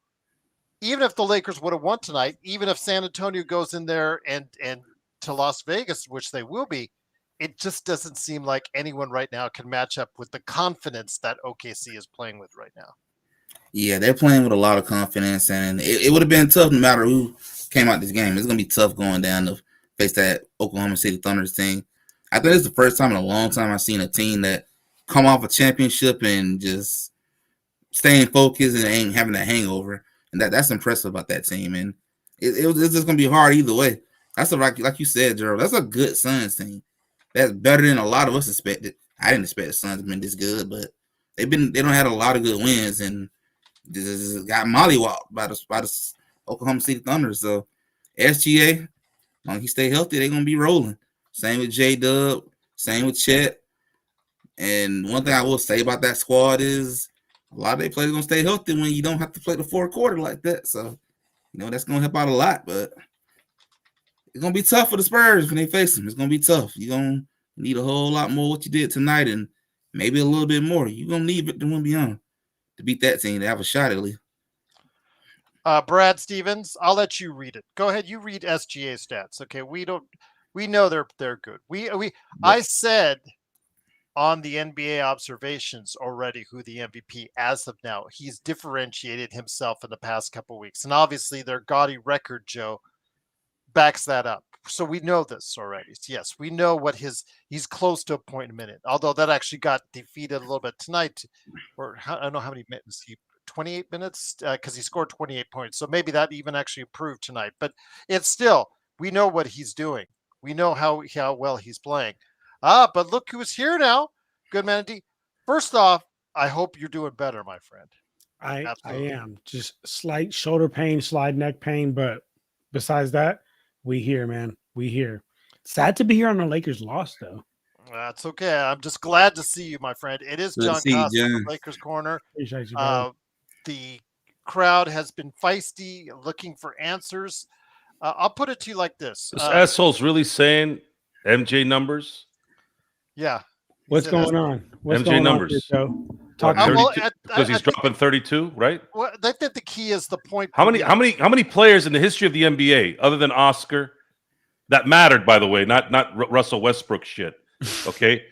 even if the Lakers would have won tonight, even if San Antonio goes in there and to Las Vegas, which they will be, it just doesn't seem like anyone right now can match up with the confidence that OKC is playing with right now. Yeah, they're playing with a lot of confidence, and it would have been tough no matter who came out this game. It's going to be tough going down to face that Oklahoma City Thunder's team. I think it's the first time in a long time I've seen a team that come off a championship and just staying focused and ain't having a hangover. And that's impressive about that team. And it's just going to be hard either way. That's like you said, Gerald, that's a good Suns team. That's better than a lot of us expected. I didn't expect the Suns to be this good, but they don't have a lot of good wins and just got mollywopped by the Oklahoma City Thunder. So SGA, long he stay healthy, they're gonna be rolling. Same with J-Dub, same with Chet. And one thing I will say about that squad is a lot of their players gonna stay healthy when you don't have to play the fourth quarter like that. So that's gonna help out a lot, but it's gonna be tough for the Spurs when they face them. It's gonna be tough. You're gonna need a whole lot more what you did tonight, and maybe a little bit more. You're gonna need it to win beyond to beat that team to have a shot at least. Brad Stevens, I'll let you read it. Go ahead, you read SGA stats. Okay, we know they're good. I said on the NBA observations already who the MVP as of now. He's differentiated himself in the past couple of weeks, and obviously their gaudy record, Joe, backs that up. So we know this already. Yes, we know what he's close to a point a minute. Although that actually got defeated a little bit tonight, or I don't know how many minutes 28 minutes because he scored 28 points. So maybe that even actually improved tonight. But it's still, we know what he's doing. We know how well he's playing. But look who's here now. Good man. First off, I hope you're doing better, my friend. I am. Just slight shoulder pain, slide neck pain, but besides that, we here, man. We here. Sad to be here on the Lakers loss, though. That's okay. I'm just glad to see you, my friend. It is John Costa from Lakers Corner. Appreciate you, the crowd has been feisty, looking for answers. I'll put it to you like this. This asshole's really saying MJ numbers? Yeah. What's going on? What's MJ going numbers. On here, because he's dropping 32, right? Well, I think the key is the point. How many players in the history of the NBA, other than Oscar, that mattered, by the way, not Russell Westbrook shit. Okay.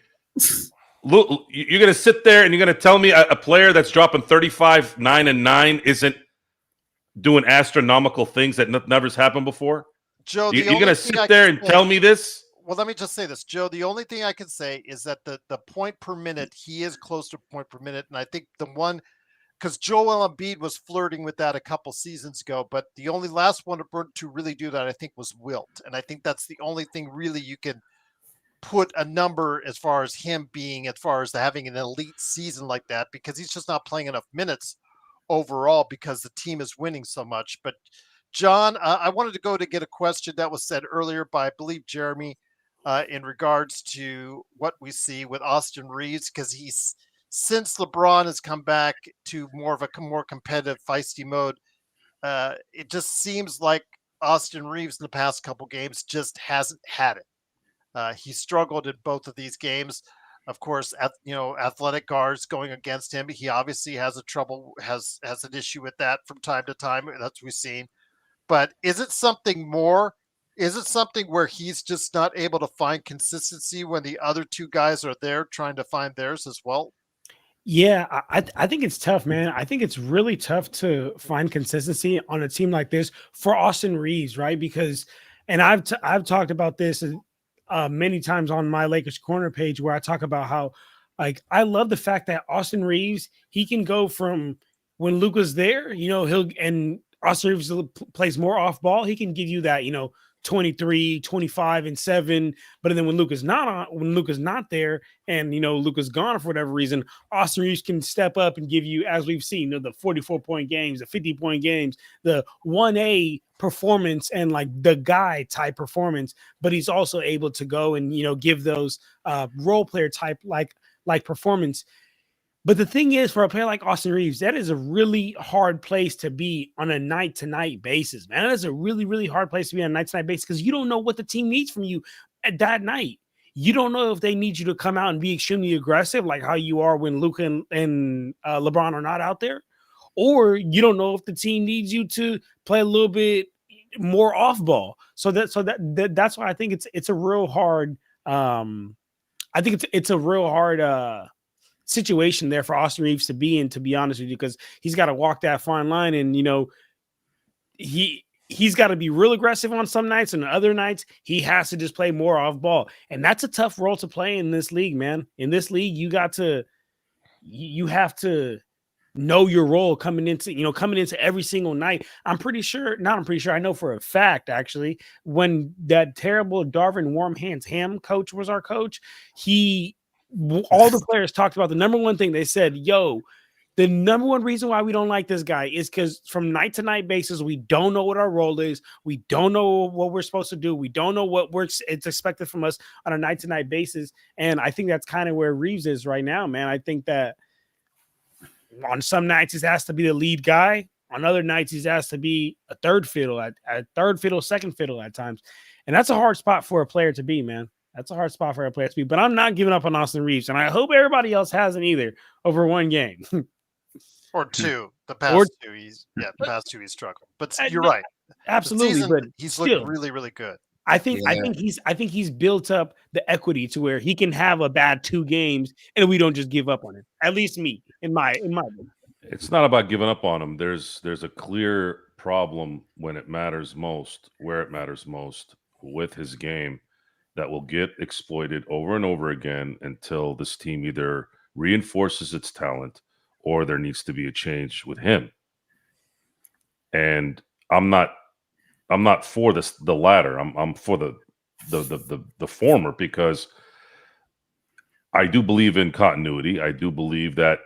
Look, you're gonna sit there and you're gonna tell me a player that's dropping 35, 9, and 9 isn't doing astronomical things that never's happened before? Joe, you're gonna sit there and tell me this? Well, let me just say this, Joe. The only thing I can say is that the point per minute, he is close to point per minute. And I think the one, because Joel Embiid was flirting with that a couple seasons ago, but the only last one to really do that, I think, was Wilt. And I think that's the only thing really you can put a number as far as him being, as far as having an elite season like that, because he's just not playing enough minutes overall because the team is winning so much. But John, I wanted to go to get a question that was said earlier by, I believe, Jeremy, in regards to what we see with Austin Reeves, because he's, since LeBron has come back to more of a more competitive, feisty mode, it just seems like Austin Reeves in the past couple games just hasn't had it. He struggled in both of these games. Of course, athletic guards going against him. He obviously has an issue with that from time to time. That's what we've seen. but is it something more? Is it something where he's just not able to find consistency when the other two guys are there trying to find theirs as well? Yeah, I think it's tough, man. I think it's really tough to find consistency on a team like this for Austin Reeves, right? Because, and I've talked about this many times on my Lakers Corner page, where I talk about how, like, I love the fact that Austin Reeves, he can go from when Luka's there, and Austin Reeves plays more off ball, he can give you that, 23, 25, and 7. But then when Luka's not there, and Luka's gone for whatever reason, Austin Reeves can step up and give you, as we've seen, the 44-point games, the 50-point games, the 1A performance, and like the guy type performance. But he's also able to go and give those role player type like performance. But the thing is, for a player like Austin Reeves, that is a really hard place to be on a night-to-night basis, man. That is a really, really hard place to be on a night-to-night basis, because you don't know what the team needs from you at that night. You don't know if they need you to come out and be extremely aggressive, like how you are when Luka and LeBron are not out there, or you don't know if the team needs you to play a little bit more off ball. That's why I think it's a real hard. I think it's a real hard situation there for Austin Reeves to be in, to be honest with you, because he's got to walk that fine line, and he's got to be real aggressive on some nights, and other nights he has to just play more off ball, and that's a tough role to play in this league, man. In this league, you have to know your role coming into every single night. I know for a fact, actually, when that terrible Darvin Warm Hands Ham coach was our coach, all the players talked about the number one thing. They said, the number one reason why we don't like this guy is because from night to night basis, we don't know what our role is. We don't know what we're supposed to do. We don't know what it's expected from us on a night to night basis. And I think that's kind of where Reeves is right now, man. I think that on some nights he has to be the lead guy. On other nights he has to be a third fiddle, second fiddle at times. And that's a hard spot for a player to be, man. That's a hard spot for a player to be, but I'm not giving up on Austin Reeves, and I hope everybody else hasn't either over one game. Or two. The past two he's struggled. But you're right. Absolutely, Season, but he's still, looked really, really good. I think he's built up the equity to where he can have a bad 2 games and we don't just give up on him. At least me, in my opinion. It's not about giving up on him. There's a clear problem when it matters most, where it matters most with his game, that will get exploited over and over again until this team either reinforces its talent or there needs to be a change with him. And I'm not for the latter. I'm for the former, because I do believe in continuity. I do believe that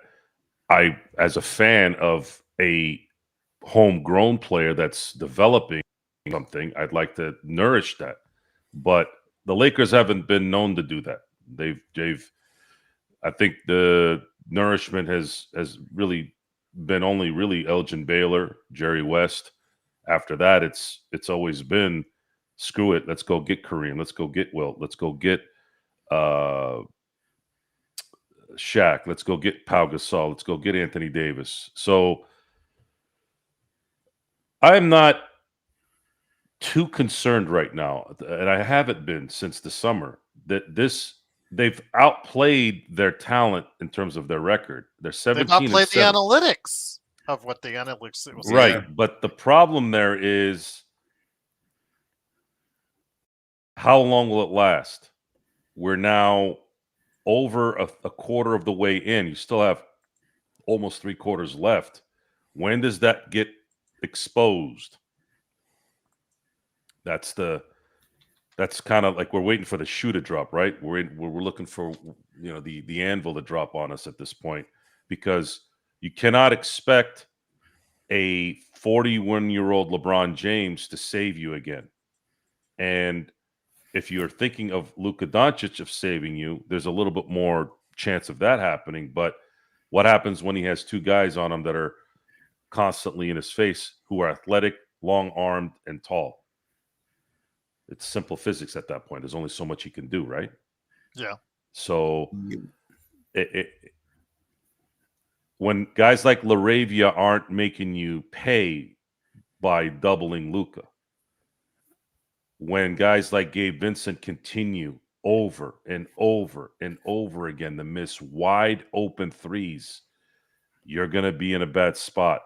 as a fan of a homegrown player that's developing something, I'd like to nourish that. But the Lakers haven't been known to do that. I think the nourishment has really been only really Elgin Baylor, Jerry West. After that, it's always been, screw it, let's go get Kareem, let's go get Wilt, let's go get Shaq, let's go get Pau Gasol, let's go get Anthony Davis. So I'm not too concerned right now, and I haven't been since the summer, that they've outplayed their talent in terms of their record. They're 17. They've outplayed the analytics of what the analytics was. Right, yeah. But the problem there is, how long will it last? We're now over a quarter of the way in. You still have almost 3 quarters left. When does that get exposed? That's kind of like we're waiting for the shoe to drop, right? We're looking for the anvil to drop on us at this point, because you cannot expect a 41-year-old LeBron James to save you again. And if you're thinking of Luka Doncic of saving you, there's a little bit more chance of that happening. But what happens when he has 2 guys on him that are constantly in his face, who are athletic, long-armed, and tall? It's simple physics at that point. There's only so much he can do, right? Yeah. So when guys like LaRavia aren't making you pay by doubling Luka. When guys like Gabe Vincent continue over and over and over again to miss wide open threes, you're going to be in a bad spot.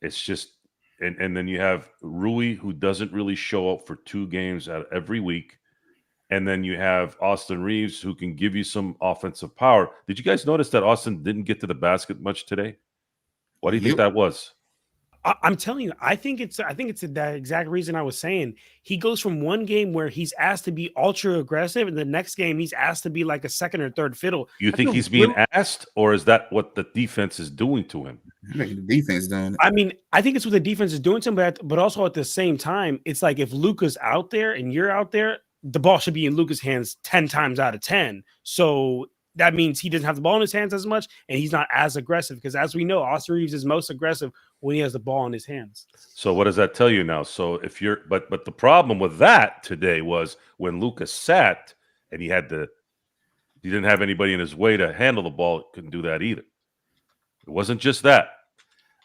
It's just, and then you have Rui, who doesn't really show up for 2 games out of every week. And then you have Austin Reeves, who can give you some offensive power. Did you guys notice that Austin didn't get to the basket much today? Why do you think that was? I'm telling you, I think it's that exact reason I was saying. He goes from one game where he's asked to be ultra aggressive, and the next game he's asked to be like a second or third fiddle. You think he's being asked, or is that what the defense is doing to him? I think the defense doing it. I mean, I think it's what the defense is doing to him, but also at the same time, it's like if Luka's out there and you're out there, the ball should be in Luka's hands 10 times out of 10. So that means he doesn't have the ball in his hands as much, and he's not as aggressive, because as we know, Austin Reeves is most aggressive when he has the ball in his hands. So what does that tell you now? So if you're, but the problem with that today was when Luka sat and he didn't have anybody in his way to handle the ball. Couldn't do that either. It wasn't just that.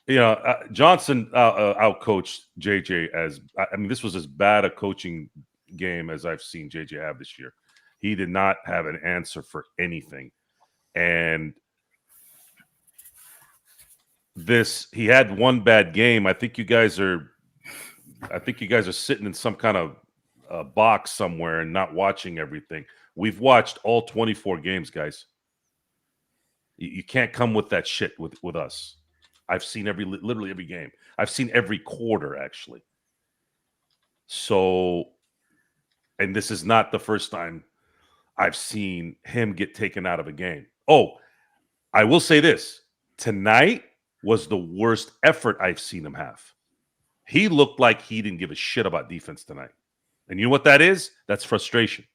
You know, Johnson outcoached JJ I mean, this was as bad a coaching game as I've seen JJ have this year. He did not have an answer for anything. And he had one bad game. I think you guys are sitting in some kind of box somewhere and not watching everything. We've watched all 24 games, guys. You can't come with that shit with us. I've seen literally every game. I've seen every quarter, actually. So, and this is not the first time I've seen him get taken out of a game. Oh, I will say this. Tonight was the worst effort I've seen him have. He looked like he didn't give a shit about defense tonight. And you know what that is? That's frustration.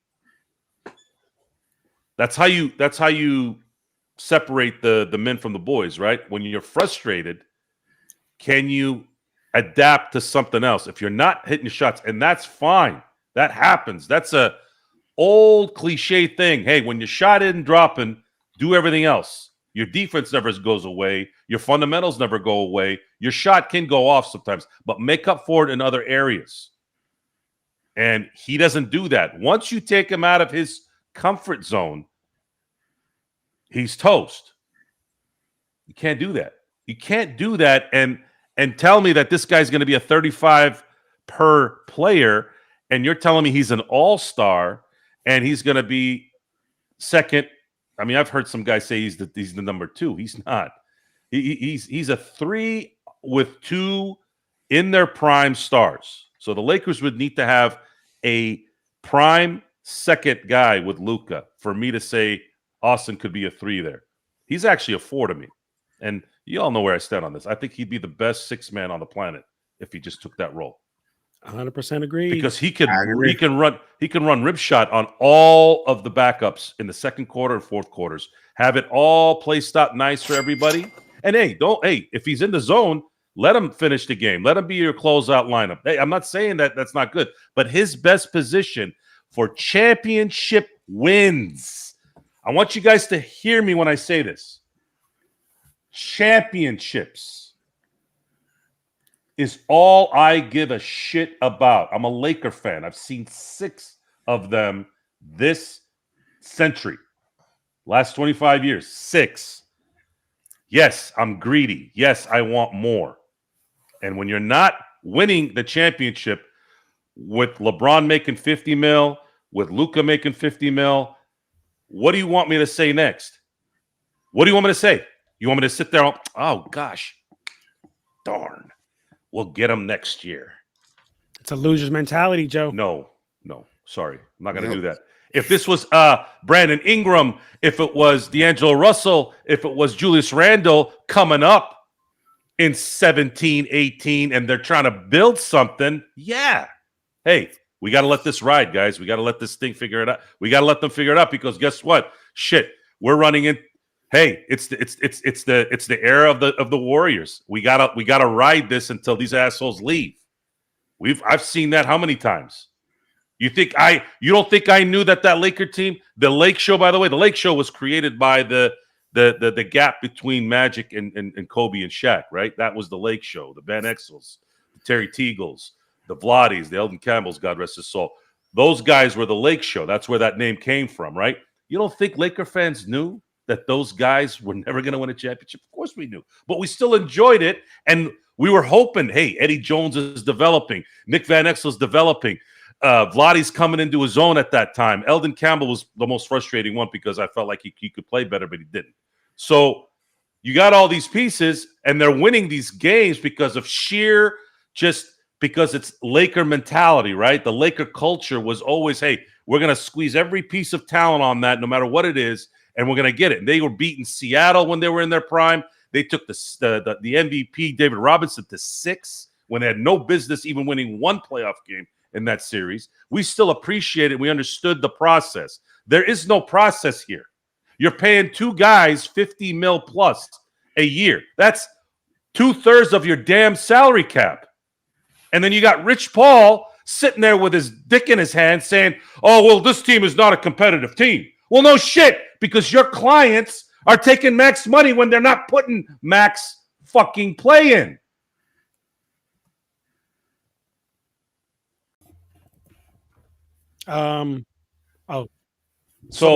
That's how you separate the men from the boys, right? When you're frustrated, can you adapt to something else? If you're not hitting your shots, and that's fine. That happens. That's a old cliche thing. Hey, when your shot isn't dropping, do everything else. Your defense never goes away. Your fundamentals never go away. Your shot can go off sometimes, but make up for it in other areas. And he doesn't do that. Once you take him out of his comfort zone, he's toast. You can't do that. You can't do that and tell me that this guy's going to be a 35 per player, and you're telling me he's an all-star and he's going to be second. I mean, I've heard some guys say he's the number 2. He's not. He's a 3 with 2 in their prime stars. So the Lakers would need to have a prime second guy with Luka for me to say Austin could be a 3 there. He's actually a 4 to me. And you all know where I stand on this. I think he'd be the best 6th man on the planet if he just took that role. 100% agree. Because he can run rib shot on all of the backups in the second quarter and fourth quarters. Have it all placed out nice for everybody. And if he's in the zone, let him finish the game. Let him be your closeout lineup. Hey, I'm not saying that that's not good, but his best position for championship wins. I want you guys to hear me when I say this. Championships is all I give a shit about. I'm a Laker fan. I've seen 6 of them this century. Last 25 years, 6. Yes, I'm greedy. Yes, I want more. And when you're not winning the championship with LeBron making 50 mil, with Luka making 50 mil, what do you want me to say next? What do you want me to say? You want me to sit there? Oh, gosh. Darn. We'll get him next year. It's a loser's mentality, Joe. No. Sorry. I'm not going to do that. If this was Brandon Ingram, if it was D'Angelo Russell, if it was Julius Randle coming up in 17, 18, and they're trying to build something, yeah. Hey, we got to let this ride, guys. We got to let this thing figure it out. We got to let them figure it out because guess what? Shit, we're running in. Hey, it's the era of the Warriors. We gotta ride this until these assholes leave. I've seen that how many times? You don't think I knew that Laker team, the Lake Show, by the way, the Lake Show was created by the the gap between Magic and Kobe and Shaq, right? That was the Lake Show, the Van Exels, the Terry Teagles, the Vladdies, the Eldon Campbells, God rest his soul. Those guys were the Lake Show. That's where that name came from, right? You don't think Laker fans knew that those guys were never going to win a championship? Of course we knew, but we still enjoyed it, and we were hoping, hey, Eddie Jones is developing, Nick Van Exel is developing, Vladdy's coming into his own at that time. Eldon Campbell was the most frustrating one because I felt like he could play better, but he didn't. So you got all these pieces, and they're winning these games because of sheer because it's Laker mentality, right? The Laker culture was always, hey, we're going to squeeze every piece of talent on that, no matter what it is, and we're going to get it. And they were beating Seattle when they were in their prime. They took the MVP, David Robinson, to 6 when they had no business even winning one playoff game in that series. We still appreciate it. We understood the process. There is no process here. You're paying 2 guys $50 million plus a year. That's 2/3 of your damn salary cap. And then you got Rich Paul sitting there with his dick in his hand saying, oh, well, this team is not a competitive team. Well, no shit, because your clients are taking max money when they're not putting max fucking play in. So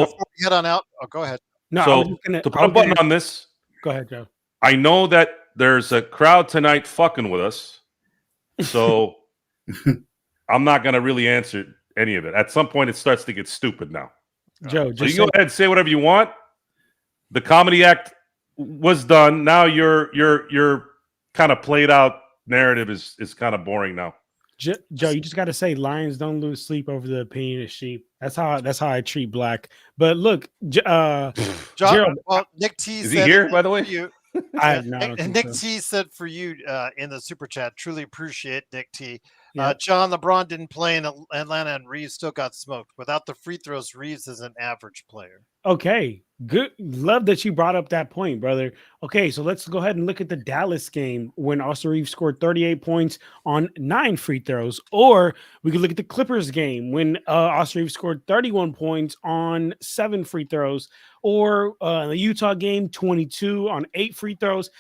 before we head on out, go ahead. No, so I was just gonna, to put a button on this, go ahead, Joe. I know that there's a crowd tonight fucking with us, so I'm not going to really answer any of it. At some point, it starts to get stupid now. Joe, So you go ahead and say whatever you want. The comedy act was done. Now your kind of played out narrative is kind of boring now. Joe, you just got to say lions don't lose sleep over the opinion of sheep. That's how I treat Black. But look, John, Gerald, well, Nick T is said he here, by the way? You, and Nick T said for you in the super chat, truly appreciate Nick T. Yeah. John, LeBron didn't play in Atlanta, and Reeves still got smoked. Without the free throws, Reeves is an average player. Okay, good. Love that you brought up that point, brother. Okay, so let's go ahead and look at the Dallas game when Austin Reeves scored 38 points on 9 free throws. Or we could look at the Clippers game when Austin Reeves scored 31 points on 7 free throws. Or the Utah game, 22 on 8 free throws.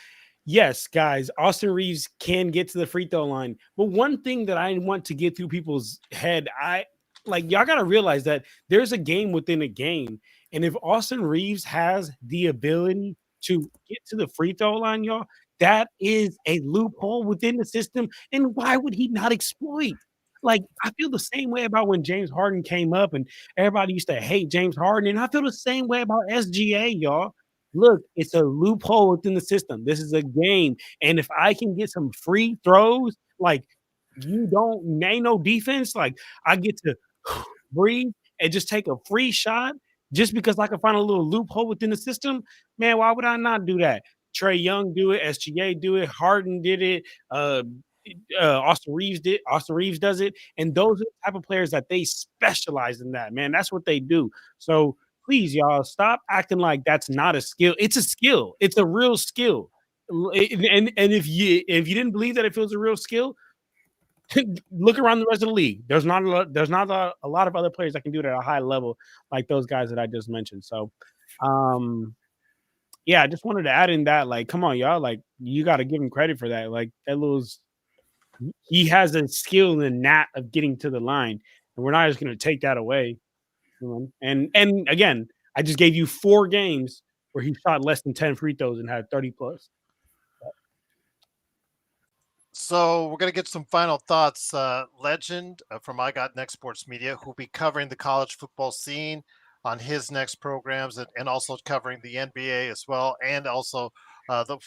Yes, guys, Austin Reeves can get to the free throw line. But one thing that I want to get through people's head, y'all got to realize that there's a game within a game. And if Austin Reeves has the ability to get to the free throw line, y'all, that is a loophole within the system. And why would he not exploit? Like, I feel the same way about when James Harden came up and everybody used to hate James Harden. And I feel the same way about SGA, y'all. Look, it's a loophole within the system. This is a game. And if I can get some free throws, like ain't no defense, like I get to breathe and just take a free shot just because I can find a little loophole within the system, man, why would I not do that? Trey Young do it, SGA do it, Harden did it, Austin Reeves did. Austin Reeves does it, and those are the type of players that they specialize in that. Man, that's what they do. So please, y'all, stop acting like that's not a skill. It's a skill. It's a real skill. And if you didn't believe that it was a real skill, look around the rest of the league. There's not a lot of other players that can do it at a high level like those guys that I just mentioned. So, yeah, I just wanted to add in that, like, come on, y'all, like, you got to give him credit for that. Like, he has a skill in the knack of getting to the line, and we're not just going to take that away. And again, I just gave you 4 games where he shot less than 10 free throws and had 30 plus. So we're going to get some final thoughts. Legend from I Got Next Sports Media, who'll be covering the college football scene on his next programs and also covering the NBA as well, and also the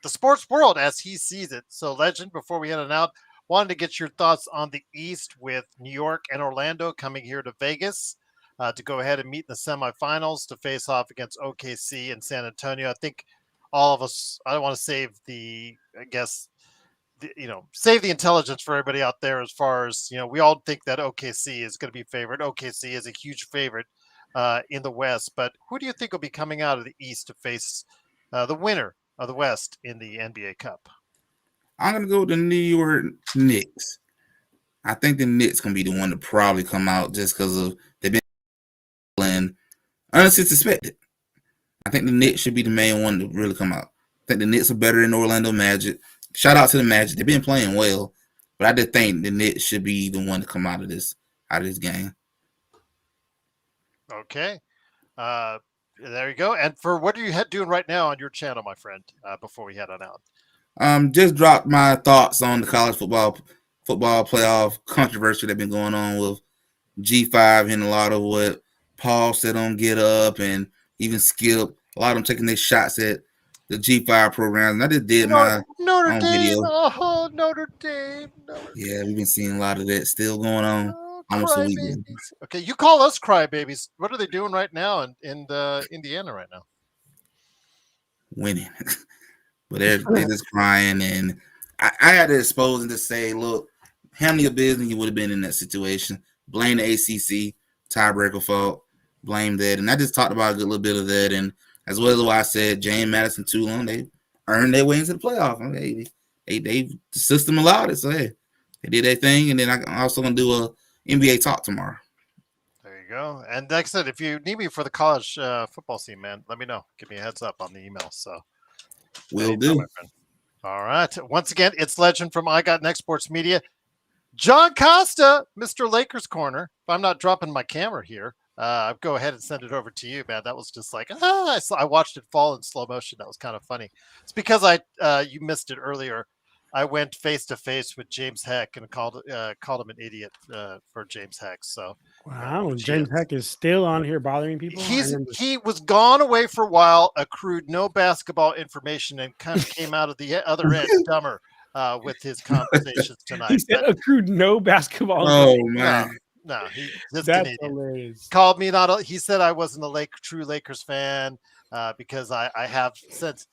sports world as he sees it. So Legend, before we head on out, wanted to get your thoughts on the East with New York and Orlando coming here to Vegas to go ahead and meet in the semifinals to face off against OKC and San Antonio. I think all of us, I don't want to save save the intelligence for everybody out there as far as, we all think that OKC is going to be favored. OKC is a huge favorite in the West, but who do you think will be coming out of the East to face the winner of the West in the NBA Cup? I'm going to go with the New York Knicks. I think the Knicks going to be the one to probably come out just because they've been playing unsuspected. I think the Knicks should be the main one to really come out. I think the Knicks are better than the Orlando Magic. Shout out to the Magic. They've been playing well, but I just think the Knicks should be the one to come out of this game. Okay. There you go. And for what are you doing right now on your channel, my friend, before we head on out? Just dropped my thoughts on the college football playoff controversy that's been going on with G5 and a lot of what Paul said on Get Up and even Skip. A lot of them taking their shots at the G5 programs. And I just did my Notre own Dame. video. Oh, Notre Dame. Yeah, we've been seeing a lot of that still going on. Almost a week. Okay, you call us crybabies. What are they doing right now in Indiana right now? Winning. But they're just crying. And I had to expose and to say, look, handle your business, you would have been in that situation. Blame the ACC, tiebreaker fault. Blame that. And I just talked about a little bit of that. And as well as what I said, James Madison, Tulane, they earned their way into the playoff. The system allowed it. So, hey, they did their thing. And then I'm also going to do a NBA talk tomorrow. There you go. And like I said, if you need me for the college football scene, man, let me know. Give me a heads up on the email. So will do. All right. Once again, it's Legend from I Got Next Sports Media. John Costa, Mr. Lakers Corner. If I'm not dropping my camera here, go ahead and send it over to you, man. That was just like, I watched it fall in slow motion. That was kind of funny. It's because you missed it earlier. I went face to face with James Heck and called him an idiot for James Heck. So wow, James Heck is still on here bothering people. He was gone away for a while, accrued no basketball information, and kind of came out of the other end dumber with his conversations tonight. He said accrued no basketball. Oh man. No, that's Canadian. Hilarious. Called me not. He said I wasn't a true Lakers fan because I have since.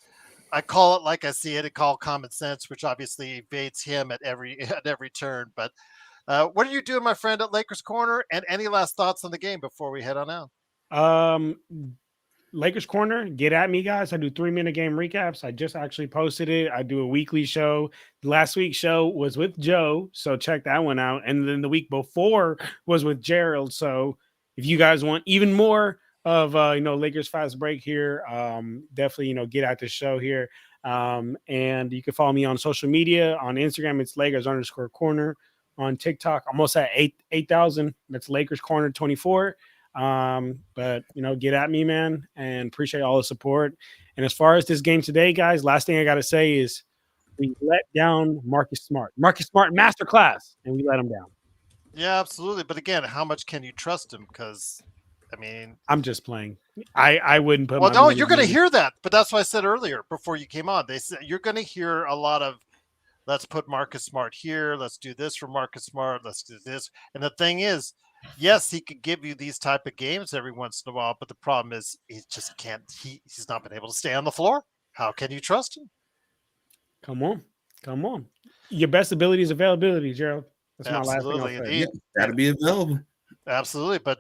I call it like I see it. I call common sense, which obviously evades him at every turn. But what are you doing, my friend, at Lakers Corner? And any last thoughts on the game before we head on out? Lakers Corner, get at me, guys. I do 3-minute game recaps. I just actually posted it. I do a weekly show. Last week's show was with Joe, so check that one out. And then the week before was with Gerald. So if you guys want even more of Lakers Fast Break here, definitely get at the show here. And you can follow me on social media. On Instagram, it's Lakers_Corner. On TikTok, almost at 8,000. That's Lakers Corner 24. But get at me, man, and appreciate all the support. And as far as this game today, guys, last thing I gotta say is we let down Marcus Smart masterclass, and we let him down. Yeah, absolutely. But again, how much can you trust him? Because I mean, I'm just playing. I wouldn't put. Well, no, you're going to hear that, but that's what I said earlier before you came on. They said you're going to hear a lot of, let's put Marcus Smart here. Let's do this for Marcus Smart. Let's do this. And the thing is, yes, he could give you these type of games every once in a while, but the problem is he just can't. He's not been able to stay on the floor. How can you trust him? Come on. Your best ability is availability, Gerald. That's absolutely, my last thing. indeed. Got to be available. Absolutely, but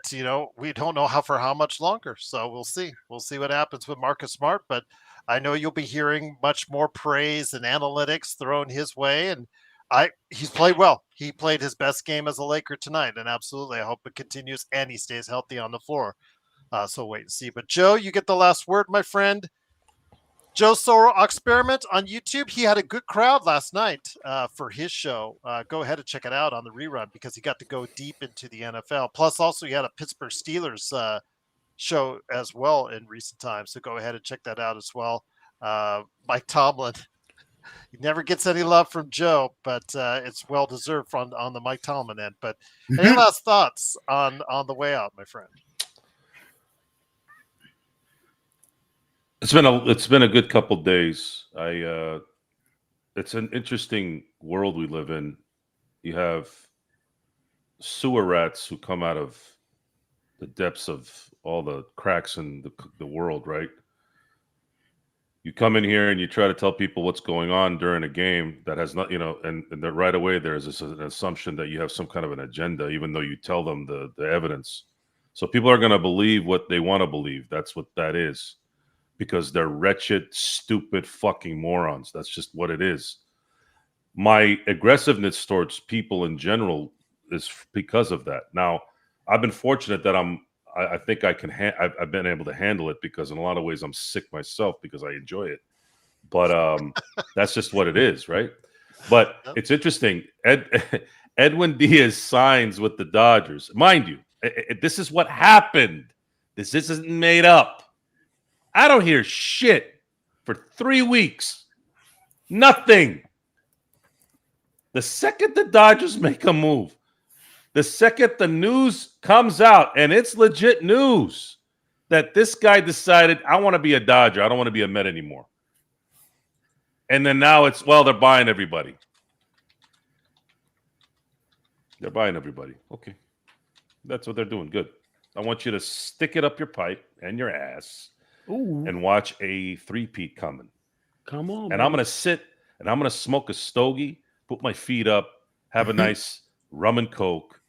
we don't know for how much longer. So we'll see. We'll see what happens with Marcus Smart. But I know you'll be hearing much more praise and analytics thrown his way. And he's played well. He played his best game as a Laker tonight, and absolutely, I hope it continues and he stays healthy on the floor. So wait and see. But Joe, you get the last word, my friend. Joe Soro Experiment on YouTube. He had a good crowd last night for his show. Go ahead and check it out on the rerun because he got to go deep into the NFL. Plus, also, he had a Pittsburgh Steelers show as well in recent times. So go ahead and check that out as well. Mike Tomlin. He never gets any love from Joe, but it's well deserved on the Mike Tomlin end. But any last thoughts on the way out, my friend? It's been a good couple days. It's an interesting world we live in. You have sewer rats who come out of the depths of all the cracks in the world, right? You come in here and you try to tell people what's going on during a game that has not, and that right away there's an assumption that you have some kind of an agenda, even though you tell them the evidence. So people are going to believe what they want to believe. That's what that is. Because they're wretched, stupid, fucking morons. That's just what it is. My aggressiveness towards people in general is because of that. Now, I've been fortunate that I'm I think I can. I've been able to handle it because in a lot of ways I'm sick myself because I enjoy it. But that's just what it is, right? But it's interesting. Edwin Diaz signs with the Dodgers. Mind you, this is what happened. This isn't made up. I don't hear shit for 3 weeks. Nothing. The second the Dodgers make a move, the second the news comes out, and it's legit news that this guy decided, I want to be a Dodger. I don't want to be a Met anymore. And then now it's, well, they're buying everybody. They're buying everybody. Okay. That's what they're doing. Good. I want you to stick it up your pipe and your ass and watch a three-peat coming. Come on. And I'm going to sit and I'm going to smoke a stogie, put my feet up, have a nice rum and Coke,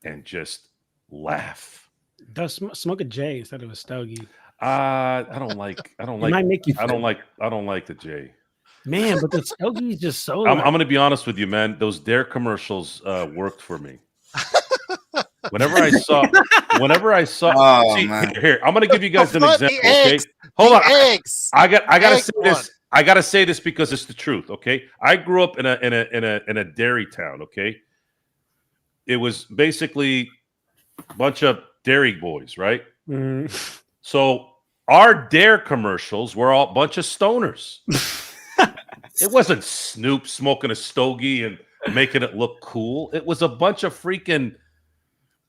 and just laugh. Does smoke a J instead of a stogie. I don't like might make you I don't like the J. Man, but the stogie is just so I'm going to be honest with you, man. Those Dare commercials worked for me. Whenever I saw, Oh, see, man. here, I'm going to give you guys an The example. eggs, Okay, hold on. Eggs. I gotta egg say one. this. I gotta say this because it's the truth. Okay, I grew up in a dairy town. Okay, it was basically a bunch of dairy boys, right? So our Dare commercials were all a bunch of stoners. It wasn't Snoop smoking a stogie and making it look cool. It was a bunch of freaking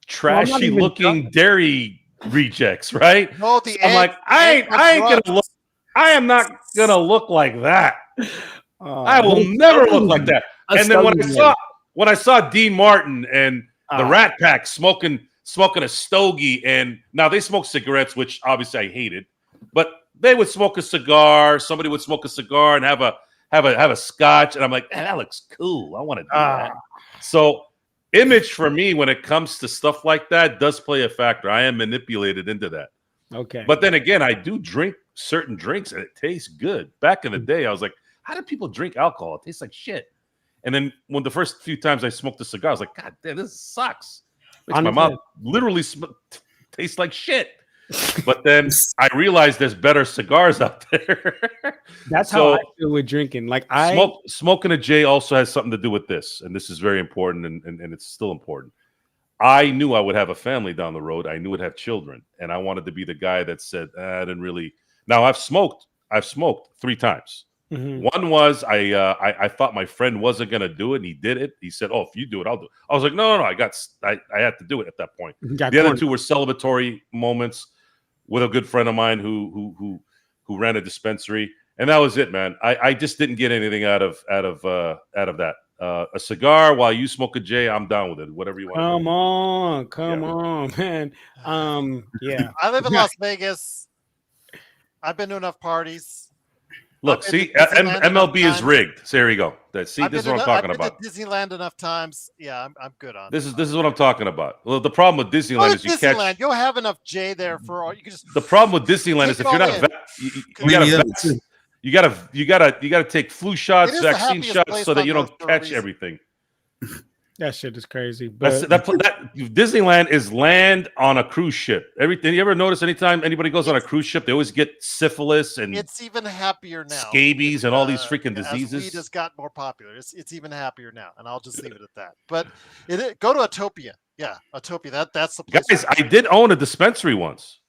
trashy looking dairy rejects, right? No, the I'm like, I ain't gonna look. I am not gonna look like that. I will never look like that. And then when I saw Dean Martin and the Rat Pack smoking a stogie, and now they smoke cigarettes, which obviously I hated, but they would smoke a cigar. Somebody would smoke a cigar and have a scotch, and I'm like, man, that looks cool. I want to do that. So image for me when it comes to stuff like that does play a factor. I am manipulated into that. Okay. But then again, I do drink certain drinks and it tastes good. Back in the day, I was like, how do people drink alcohol? It tastes like shit. And then when the first few times I smoked a cigar, I was like, God damn, this sucks. Makes my mouth literally tastes like shit. But then I realized there's better cigars out there. That's how I feel with drinking. Like smoking a J also has something to do with this. And this is very important and it's still important. I knew I would have a family down the road. I knew I'd have children. And I wanted to be the guy that said, I didn't really. Now I've smoked 3 times. One was I thought my friend wasn't going to do it, and he did it. He said, "Oh, if you do it, I'll do it." I was like, "No. I had to do it at that point." The other 2 were celebratory moments with a good friend of mine who ran a dispensary, and that was it, man. I just didn't get anything out of that. A cigar while you smoke a J, I'm down with it. Whatever you want. Come on, man. Yeah. I live in Las Vegas. I've been to enough parties. Look, see, MLB is rigged. So there you go. This is what I'm talking about. I've been to Disneyland enough times. Yeah, I'm good on this. This is what I'm talking about. Well, the problem with Disneyland is Disneyland, you'll have enough J there for all. You can just. The problem with Disneyland is if you're not a vet, you gotta take flu shots, vaccine shots, so that you don't catch everything. That shit is crazy. But that Disneyland is land on a cruise ship. Everything you ever notice? Anytime anybody goes on a cruise ship, they always get syphilis and it's even happier now. Scabies and all these freaking diseases. Weed has got more popular. It's even happier now, and I'll just leave it at that. But go to Utopia. Yeah, Utopia. That's the place. Guys, I did own a dispensary once.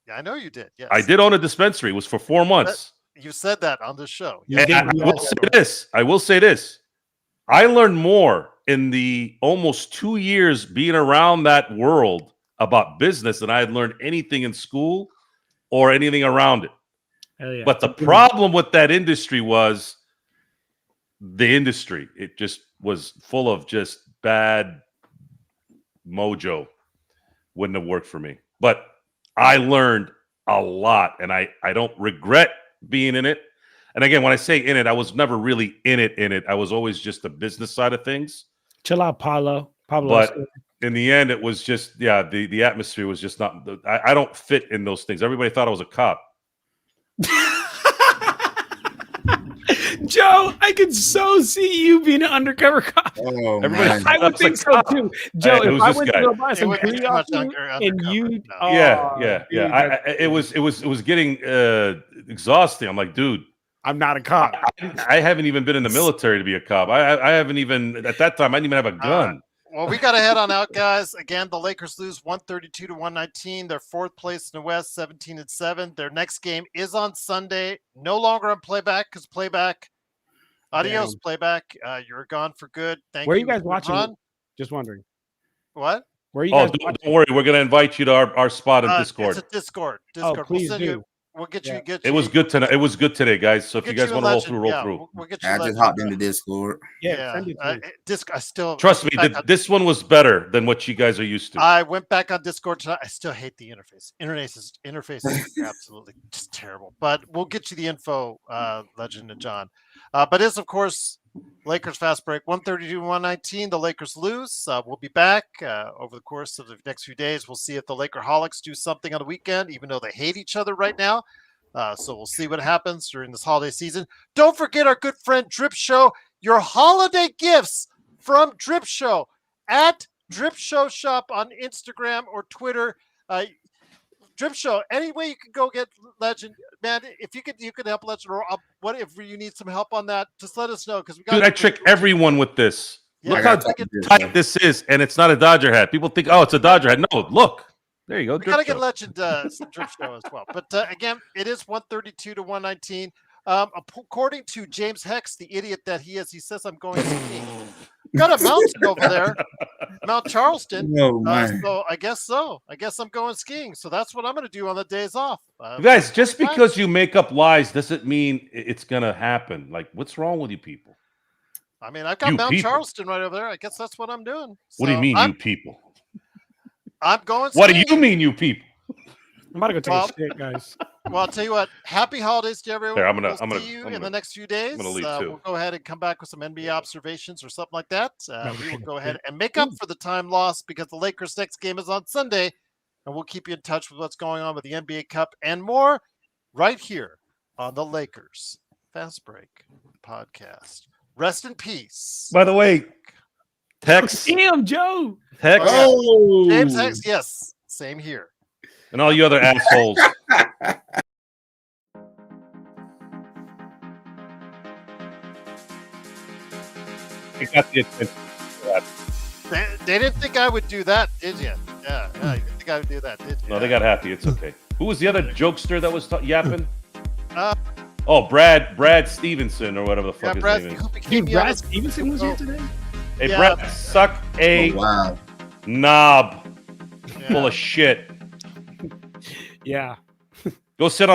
Yeah, I know you did. Yes, I did own a dispensary. It was for 4 months. You said that on the show. I will say this. I learned more in the almost 2 years being around that world about business than I had learned anything in school or anything around it. Yeah. But the problem with that industry was the industry. It just was full of just bad mojo. Wouldn't have worked for me. But I learned a lot, and I don't regret being in it. And again, when I say in it, I was never really in it. I was always just the business side of things. Chill out, Pablo. But in the end, it was just, the atmosphere was just not, I don't fit in those things. Everybody thought I was a cop. Joe, I could so see you being an undercover cop. Oh, Everybody- man. I would was think like, so too, Joe. who's If I this went guy? to go buy It some would be too tree much off you, and undercover. you, No. Yeah. dude, It was getting exhausting. I'm like, dude, I'm not a cop. I haven't even been in the military to be a cop. I haven't even at that time. I didn't even have a gun. Well, we got to head on out, guys. Again, the Lakers lose 132 to 119. They're fourth place in the West, 17-7. Their next game is on Sunday. No longer on playback because playback. Adios, Damn. playback. You're gone for good. Thank Where are you. you guys Good watching? run. Just wondering. What? Where are you Oh, guys don't watching? worry. We're gonna invite you to our spot in Discord. It's a Discord. Oh, We'll please send do. you. We'll get you. Yeah. Get It was you- good tonight. It was good today, guys. So if get you guys a want to roll legend. through, roll Yeah, through. We'll get you. I just legend. hopped into Discord. Yeah, send it to me. I still Trust me, back on- this one was better than what you guys are used to. I went back on Discord tonight. I still hate the interface. Interface is absolutely just terrible. But we'll get you the info, Legend and John. But it's, of course, Lakers fast break 132-119. The Lakers lose. We'll be back over the course of the next few days. We'll see if the Lakerholics do something on the weekend, even though they hate each other right now. So we'll see what happens during this holiday season. Don't forget our good friend Drip Show. Your holiday gifts from Drip Show at Drip Show Shop on Instagram or Twitter. Drip Show. Any way you can go get Legend, man. If you could help Legend, or whatever you need some help on that, just let us know because we got. Dude, I trick everyone with this. Yeah, Look I how gotta talk to this tight guy. this is, and it's not a Dodger hat. People think, oh, it's a Dodger hat. No, look. There you go. We got to Drip get Show. Legend some Drip Show as well. But again, it is 132 to 119. According to James Hex, the idiot that he is, he says I'm going skiing. Got a mountain over there, Mount Charleston. Oh, man. So I guess so. I guess I'm going skiing. So that's what I'm going to do on the days off. You guys, just because you make up lies doesn't mean it's gonna happen. Like, what's wrong with you people? I mean, I've got You Mount people. Charleston right over there. I guess that's what I'm doing. What do you So mean, I'm, you people? I'm going What do skiing. you mean, you people? I'm about to go take Well, a shit, guys. Well, I'll tell you what. Happy holidays to everyone. Here, We'll see you in the next few days. gonna leave, too. We'll go ahead and come back with some NBA observations or something like that. No, We will okay. go ahead and make up for the time lost because the Lakers' next game is on Sunday, and we'll keep you in touch with what's going on with the NBA Cup and more right here on the Lakers Fast Break podcast. Rest in peace. By the way, Tex, Damn, Joe. Tex, Oh, James Hex, yes, same here. and all you other assholes. You got the attention. They didn't think I would do that, did you? Yeah, you didn't think I would do that, did you? No, they got happy. It's okay. Who was the other jokester that was yapping? Uh, Oh, Brad Stevenson or whatever the Yeah, fuck Brad, his name who is. became Dude, the Brad other- Stevenson was here today? Hey, Yeah. Brad, suck a oh, wow. knob Yeah. full of shit. Yeah. Go sit on a